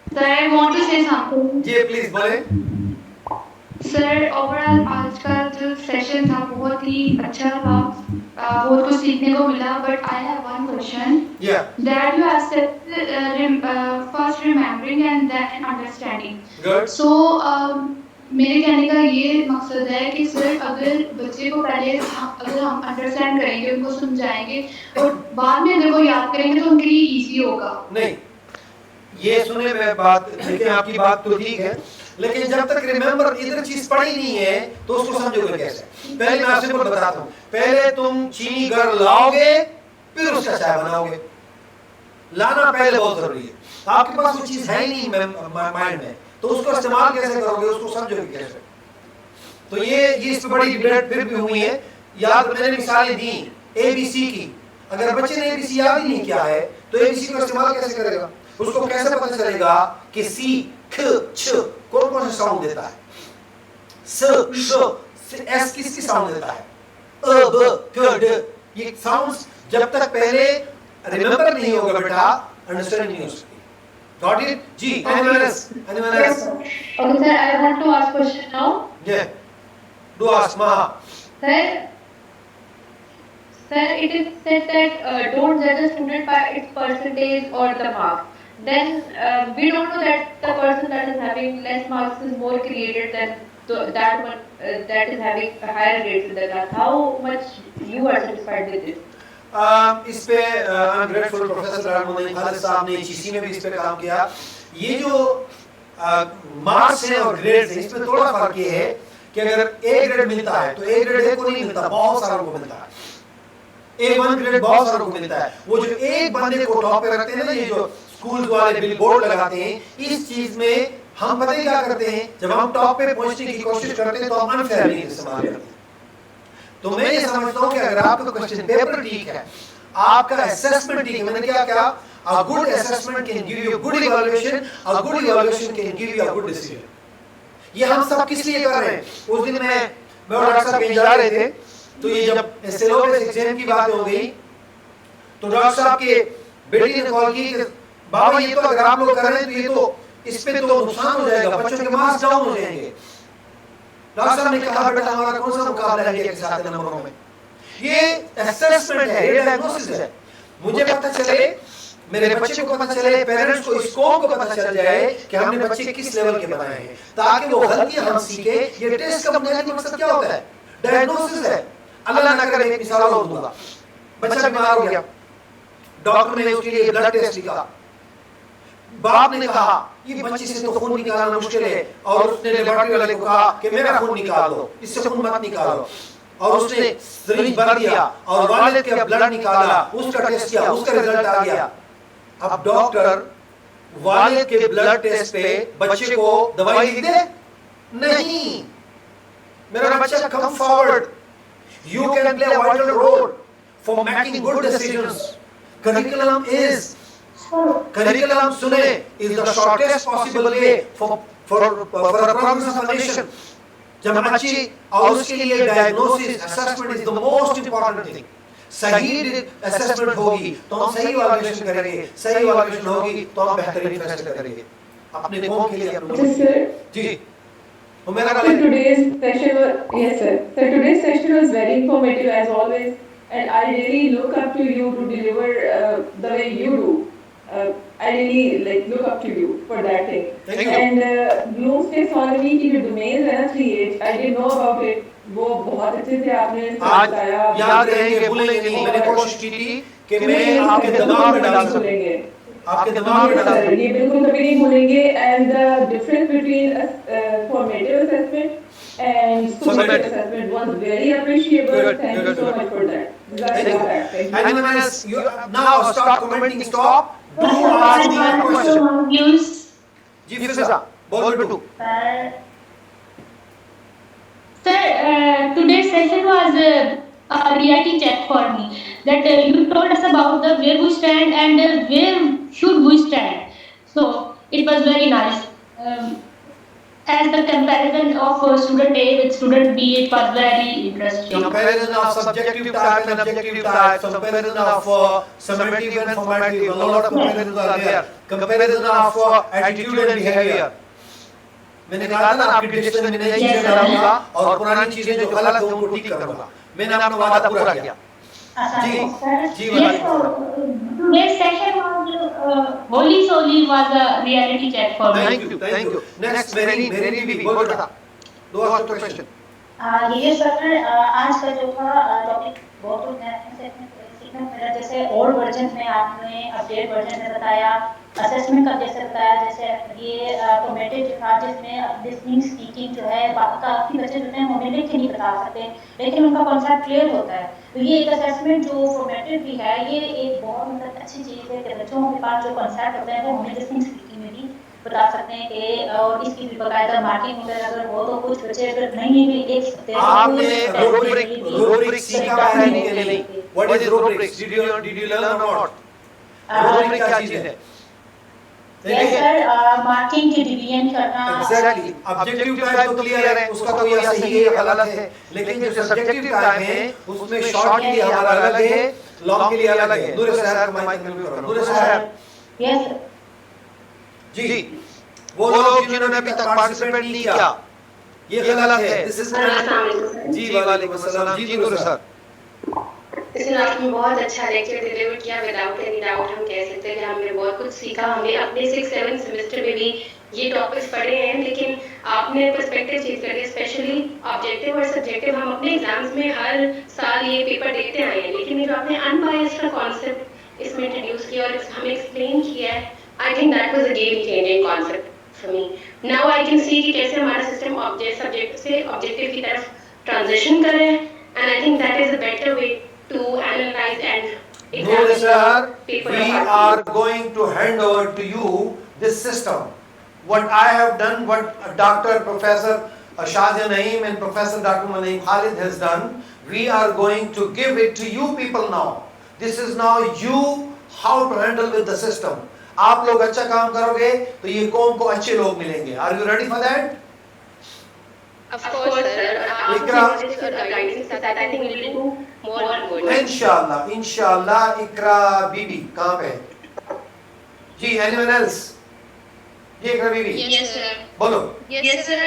Sir, I want to say something. जी प्लीज बोले। सर ओवरऑल आज का जो सेशन था बहुत ही अच्छा था, बहुत कुछ सीखने को मिला। But I have one question that you have said first remembering and then understanding. So मेरे कहने का ये मकसद है कि सर अगर बच्चे को पहले अगर हम अंडरस्टैंड करेंगे, उनको समझाएंगे और बाद में अगर वो याद करेंगे तो उनके लिए ईजी होगा। नहीं, ये सुने मैं बात, लेकिन आपकी बात तो ठीक है, लेकिन जब तक रिमेंबर इधर चीज पड़ी नहीं है तो उसको समझोगे कैसे? पहले मैं आपसे बताता हूँ, पहले तुम चीनी घर लाओगे फिर उसका चाय बनाओगे। लाना पहले बहुत जरूरी है। आपके पास वो चीज है ही नहीं माइंड में, तो उसको इस्तेमाल कैसे करोगे, उसको समझोगे कैसे? तो ये इस पे बड़ी डिबेट फिर भी हुई है। याद मैंने मिसालें दी ABC की, अगर बच्चे ने ABC याद ही नहीं किया है तो ABC को इस्तेमाल कैसे करेगा? उसको कैसे पता चलेगा कि C, K, Ch कौन सा साउंड देता है, S, Sh, S किसकी साउंड देता है, A, B, K, D, ये साउंड्स जब तक पहले रिमेंबर नहीं होगा बेटा, अंडरस्टैंड नहीं हो सकती। Got it? Ji, anyone else? Anyone else? Okay, sir, I want to ask question now. Yeah. Do ask, Maha. Sir, it is said that don't judge a student by its percentage or the marks. Then we don't know that the person that is having less marks is more creative than that one that is having a higher grades in the class. How much you are satisfied with this? इस पे I'm grateful professor Rammohan Khalid साहब ने GC में भी इस पे काम किया। ये जो मार्क्स हैं और ग्रेड्स हैं, इसमें थोड़ा फर्क ये है कि अगर A ग्रेड मिलता है तो A ग्रेड को नहीं मिलता, बहुत सारों को मिलता है। A1 ग्रेड बहुत सारों को मिलता है। वो जो एक बंदे को टॉप पे रखते हैं ना, ये जो स्कूल वाले बिल बोर्ड लगाते हैं, इस चीज में हम पता ही क्या करते हैं, जब हम टॉप पे पहुंचने की कोशिश करते हैं तो हम अनफेयरली इस्तेमाल करते हैं। तो मैं ये समझता हूं कि अगर आपका क्वेश्चन पेपर ठीक है, आपका असेसमेंट ठीक है, मैंने क्या कहा, a good assessment can give you a good evaluation, a good evaluation can give you a good decision। ये हम सब किस लिए कर रहे हैं? उस दिन मैं और डॉक्टर साहब कहीं जा रहे थे, तो ये जब सिलेबस एग्जाम की बात हो गई तो डॉक्टर साहब के बेटी ने कॉल की कि बाबा ये तो अगर आप लोग कर रहे हैं तो ये तो इस पे तो नुकसान हो जाएगा, बच्चों के मार्क्स डाउन हो जाएंगे। डॉक्टर साहब ने कहा बेटा हमारा कौन सा मुकाबला है इंडिया के साथ नंबरों में, ये असेसमेंट है, ये डायग्नोसिस है। मुझे पता चले, मेरे बच्चे को पता चले, पेरेंट्स को, इस कौम को पता चल जाए कि हमने बच्चे किस लेवल के बनाए हैं, ताकि वो गलतियां हम सीखे। ये टेस्ट का बुनियादी मकसद क्या होता है? डायग्नोसिस है। अल्लाह ना करे, एक मिसाल और दूंगा, बच्चा बीमार हो गया, डॉक्टर ने उसके लिए ब्लड टेस्ट लिखा, बाप ने कहा ये बच्चे से तो खून निकालना मुश्किल है, और उसने लेबोरेटरी वाले को कहा कि मेरा खून निकाल दो, इससे खून मत निकालो, और उसने सिरिंज भर दिया और वालिद का ब्लड निकाला, उसका टेस्ट किया, उसका रिजल्ट आ गया। अब डॉक्टर वालिद के ब्लड टेस्ट पे बच्चे को दवाई लिख दे? नहीं। मेरा बच्चा come forward, you can play a vital role for making good decisions। curriculum सुने is the shortest possible way for progress of a nation। जब अच्छी और उसके लिए diagnosis assessment is the most important thing। सही असेसमेंट होगी तो हम सही इवैल्यूएशन करेंगे, सही इवैल्यूएशन होगी तो हम बेहतरीन फैसले करेंगे अपने कौम के लिए, अपने जी। तो मेरा today's session was, yes sir, so today's session was very informative as always, and I really look up to you to deliver the way you do. I really look up to you for that thing. Thank you. And Bloom's taxonomy की जो domains है ना 3H, I didn't know about it. वो बहुत अच्छे से आपने बताया। याद रहेंगे, भूलेंगे नहीं। मैंने कोशिश की थी कि मैं आपके दिमाग में डाल सकूं, आपके दिमाग में डाल सकूं। ये बिल्कुल कभी नहीं भूलेंगे। And the difference between formative assessment and summative assessment was very appreciable. Thank you so much for that. Anyone else? You now start commenting. Stop. Do ask me a question. जी फिजा, बोल बेटू। Sir, today's session was a reality check for me. That you told us about the where we stand and where should we stand. So it was very nice. As the comparison of student A with student B, it was very interesting. Comparison of subjective type and objective type, comparison of summative and formative, a lot of comparisons are there. Comparison of attitude and behavior. मैंने कहा था ना आपकी dictionary में नई चीजें डालूंगा और पुरानी चीजें जो गलत है उनको ठीक करूंगा। मैंने अपना वादा पूरा किया। जी जी Today's session was wholly solely was a reality check for me. Thank you, thank you. Next, मेरी भी बोल बेटा। दो और क्वेश्चन। ये सर आज का जो था टॉपिक बहुत सीखने को मिला। जैसे ओल्ड वर्जन में आपने अपडेट वर्जन में बताया, असेसमेंट का जैसे बताया, जैसे ये फॉर्मेटिव जो था जिसमें लिसनिंग स्पीकिंग जो है काफ़ी बच्चे जो हैं वो लिख के नहीं बता सकते, लेकिन उनका कॉन्सेप्ट क्लियर होता है। तो ये एक असेसमेंट जो फॉर्मेटिव भी है, ये एक बहुत अच्छी चीज़ है कि बच्चों के पास जो कॉन्सेप्ट होता है वो हमें लिसनिंग स्पीकिंग में भी बता सकते हैं कि और इसकी भी बाकायदा मार्किंग वगैरह अगर हो तो कुछ बच्चे अगर नहीं भी देख सकते हैं। आपने रूब्रिक सीखा है नहीं? What is rubric? Did you learn और नॉट? रूब्रिक क्या चीज है? यस सर, मार्किंग की डिवीजन करना। एग्जैक्टली। ऑब्जेक्टिव टाइप तो क्लियर है, उसका तो या सही है या गलत है, लेकिन जो सब्जेक्टिव टाइप है उसमें शॉर्ट के लिए हमारा अलग है, लॉन्ग के लिए अलग है। नूर साहब का माइक म्यूट करो। नूर साहब। यस जी, वो लोग जिन्होंने अभी तक पार्टिसिपेट नहीं किया, ये गलत है। दिस इज जी, वालेकुम अस्सलाम जी, नूर सर। इसने आपने बहुत अच्छा लेक्चर डिलीवर किया, विदाउट एनी डाउट हम कह सकते हैं कि हमने बहुत कुछ सीखा। हमने अपने 6-7 सेमेस्टर में भी ये टॉपिक्स पढ़े हैं, लेकिन आपने पर्सपेक्टिव चेंज कर दिया, स्पेशली ऑब्जेक्टिव और सब्जेक्टिव। हम अपने एग्जाम्स में हर साल ये पेपर देखते आए हैं, लेकिन ये जो आपने अनबायस्ड का कॉन्सेप्ट इसमें इंट्रोड्यूस किया और हमें एक्सप्लेन किया है, I think that was a game changing concept for me. Now I can see कि कैसे हमारा सिस्टम सब्जेक्ट से ऑब्जेक्टिव की तरफ ट्रांजिशन कर रहा है, and I think that is a better way to analyze and No, sir, we are going to hand over to you this system. What I have done, what Dr. Professor Shazia Naeem and Professor Dr. Naeem Khalid has done, we are going to give it to you people now. This is now you how to handle with the system. आप लोग अच्छा काम करोगे तो ये कौम को अच्छे लोग मिलेंगे. Are you ready for that? Of course, sir. Guidance that I think we will do more and more. इंशाल्लाह, इंशाल्लाह. इकरा बीबी कहाँ पे? जी, anyone else? जी, इकरा बीबी. Yes, sir. बोलो. Yes, sir.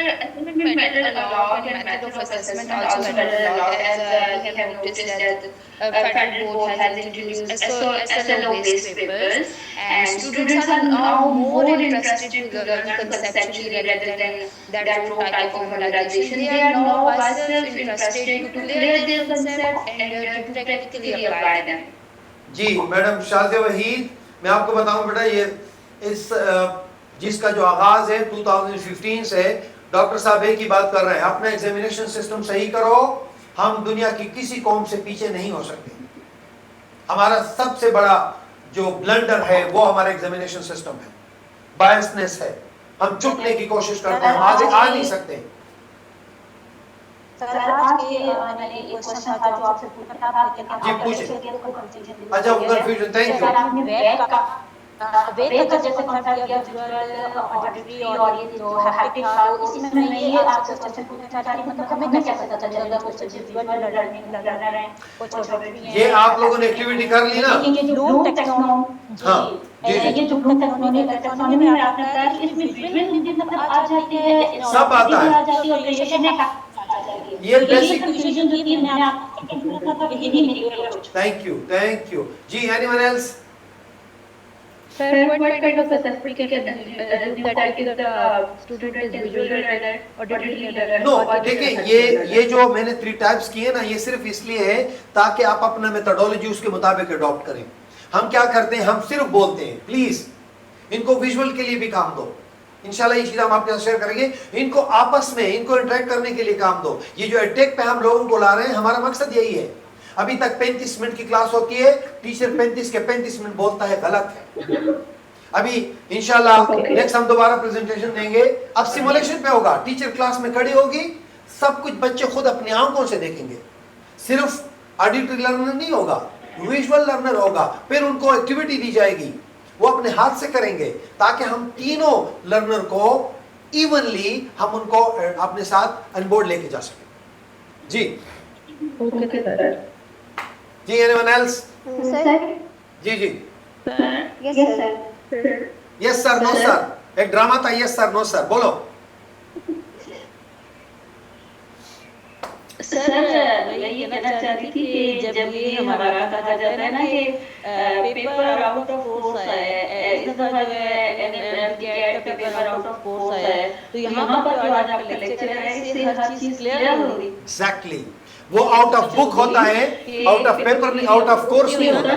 Assessment mattered a lot, and method of assessment also mattered a lot, as we have noticed that federal board has introduced SLO-based papers, and students are now more interested to learn conceptually rather than that rote type of memorization. They are now also interested to clear their concept and to practically apply them. जी, madam Shazia Waheed, मैं आपको बताऊं बेटा, ये इस जिसका जो आगाज है 2015 से, डॉक्टर साहब एक ही बात कर रहे हैं, अपना एग्जामिनेशन सिस्टम सही करो, हम दुनिया की किसी कौम से पीछे नहीं हो सकते। हमारा सबसे बड़ा जो ब्लंडर है वो हमारा एग्जामिनेशन सिस्टम है, बायसनेस है, हम चुपने की कोशिश करते हैं, हम आगे आ नहीं सकते। सर, आज के मैंने एक क्वेश्चन था जो आपसे पूछना था, जी पूछिए। अच्छा, कंफ्यूजन, थैंक यू। आपने वेद का जैसे कॉन्सेप्ट किया, विजुअल ऑडिटरी और ये जो हैप्टिक था, इसमें मैं ये आपसे क्वेश्चन पूछना चाहती हूं, मतलब हमें कैसे पता चलेगा कुछ विजुअल लर्नर है, कुछ ऑडिटरी है? ये आप लोगों ने एक्टिविटी कर ली ना? ये जो ब्लूम टैक्सोनॉमी, हां जी, ये जो ब्लूम टैक्सोनॉमी में आपने कहा कि इसमें विजुअल मतलब आ जाती है, सब आता है, आ जाती है और रिलेशन है, ये बेसिक कंफ्यूजन जो थी मैंने आपको पूछा था, यही नहीं क्लियर कुछ। थैंक यू जी। Anyone else? Sir, what kind of assessment we can do that if the student is visual learner or auditory learner? No, देखिए ये जो मैंने 3 टाइप्स किए ना, ये सिर्फ इसलिए है ताकि आप अपना मेथोडोलॉजी उसके मुताबिक अडॉप्ट करें। हम क्या करते हैं, हम सिर्फ बोलते हैं, प्लीज इनको विजुअल के लिए भी काम दो। इंशाल्लाह ये चीज हम आपके साथ शेयर करेंगे। इनको आपस में, इनको इंटरेक्ट करने के लिए काम दो। ये जो अटैक पे हम लोगों को ला रहे हैं, हमारा मकसद यही है। अभी तक 35 मिनट की क्लास होती है, टीचर 35 के 35 मिनट बोलता है, गलत है। अभी इंशाल्लाह नेक्स्ट हम दोबारा प्रेजेंटेशन देंगे, अब सिमुलेशन पे होगा, टीचर क्लास में खड़ी होगी, सब कुछ बच्चे खुद अपनी आंखों से देखेंगे, सिर्फ ऑडिटरी लर्नर नहीं होगा, विजुअल लर्नर होगा। फिर उनको एक्टिविटी दी जाएगी, वो अपने हाथ से करेंगे, ताकि हम तीनों लर्नर को इवनली हम उनको अपने साथ अनबोर्ड लेके जा सकें। जी Okay, sir. जी, एनीवन एल्स? सर, जी जी, yes sir, yes sir, no sir, एक ड्रामा था, यस सर, नो सर, बोलो। सर, मैं ये कहना चाहती थी कि जब ये हमारा कहा जाता है ना कि पेपर आउट ऑफ कोर्स है, इस दफा जो है गेट का पेपर आउट ऑफ कोर्स है, तो यहाँ पर जो आज आपका लेक्चर है, इससे हर चीज क्लियर होगी। एग्जैक्टली, वो आउट ऑफ बुक होता है, आउट ऑफ पेपर नहीं, आउट ऑफ कोर्स नहीं होता।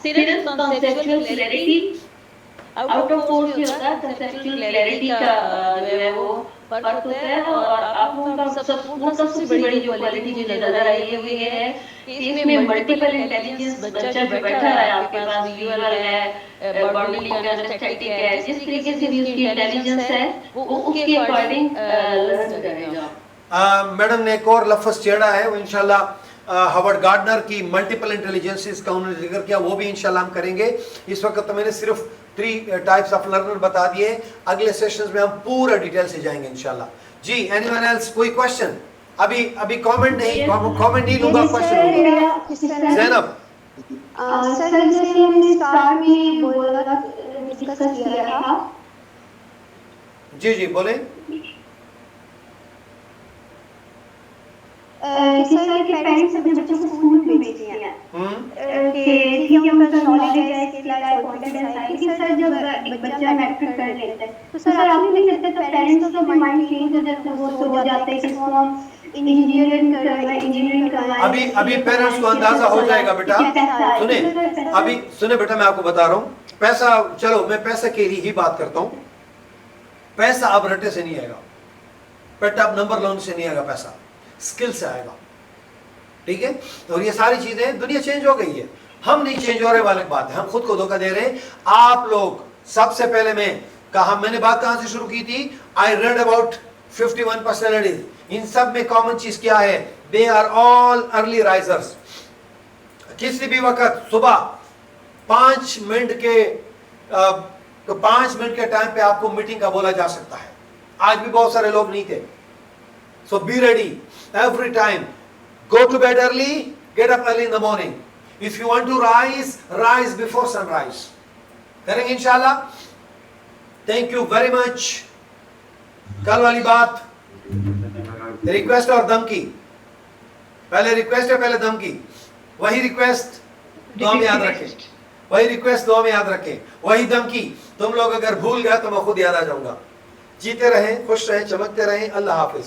सिर्फ conceptual clarity out of course भी होता है, कॉन्सेप्चुअल क्लैरिटी का जो है वो फर्क होता है। और आप लोगों का सबसे बड़ी जो क्वालिटी मुझे नजर आई है वो ये है कि इसमें मल्टीपल इंटेलिजेंस बच्चा जो बैठा है आपके पास, विजुअल है, बॉडी किनेस्थेटिक है, जिस तरीके से भी उसकी इंटेलिजेंस है वो उसके अकॉर्डिंग लर्न करेगा। मैडम ने एक और लफ्ज़ छेड़ा है, वो इंशाल्लाह हावर्ड गार्डनर की मल्टीपल इंटेलिजेंसेस का उन्होंने जिक्र किया, वो भी इंशाल्लाह हम करेंगे। इस वक्त तो मैंने सिर्फ 3 टाइप्स ऑफ लर्नर बता दिए, अगले सेशंस में हम पूरा डिटेल से जाएंगे इंशाल्लाह। जी, एनीवन एल्स? कोई क्वेश्चन? अभी कमेंट नहीं, कमेंट नहीं लूंगा, क्वेश्चन लूंगा। ज़ैनब? सर, जैसे हमने स्टार्ट में बोला था, डिस्कस किया था जी जी बोले। सर के पेरेंट्स अपने बच्चों को स्कूल में भेजते हैं कि ठीक है उनका नॉलेज है, स्किल है, कॉन्फिडेंस है, लेकिन सर जब एक बच्चा मैट्रिक कर लेता है तो सर आपको नहीं लगता तब पेरेंट्स का भी माइंड चेंज हो जाता है, वो हो जाता है कि इसको हम इंजीनियरिंग करवाएं। अभी पेरेंट्स को अंदाजा हो जाएगा बेटा। सुने बेटा, मैं आपको बता रहा हूँ, पैसा, चलो मैं पैसा के लिए ही बात करता हूँ। पैसा अब रटे से नहीं आएगा, बेटा अब नंबर लोन से नहीं आएगा, पैसा स्किल से आएगा, ठीक है। और ये सारी चीजें, दुनिया चेंज हो गई है, हम नहीं चेंज हो रहे वाली बात है, हम खुद को धोखा दे रहे हैं। आप लोग, सबसे पहले मैंने बात कहां से शुरू की थी? I read about 51 personalities. इन सब में कॉमन चीज क्या है? They are all early risers. किसी भी वक्त सुबह 5 मिनट के टाइम पे आपको मीटिंग का बोला जा सकता है। आज भी बहुत सारे लोग नहीं थे। So be ready every time. Go to bed early, get up early in the morning. If you want to rise before sunrise. करेंगे इंशाल्लाह। Thank you very much. कल वाली बात, रिक्वेस्ट और धमकी, पहले रिक्वेस्ट है पहले धमकी। वही रिक्वेस्ट दुआ में याद रखें, वही रिक्वेस्ट दुआ में याद रखें, वही धमकी तुम लोग अगर भूल गए तो मैं खुद याद आ जाऊंगा। जीते रहें, खुश रहें, चमकते रहें। अल्लाह हाफिज।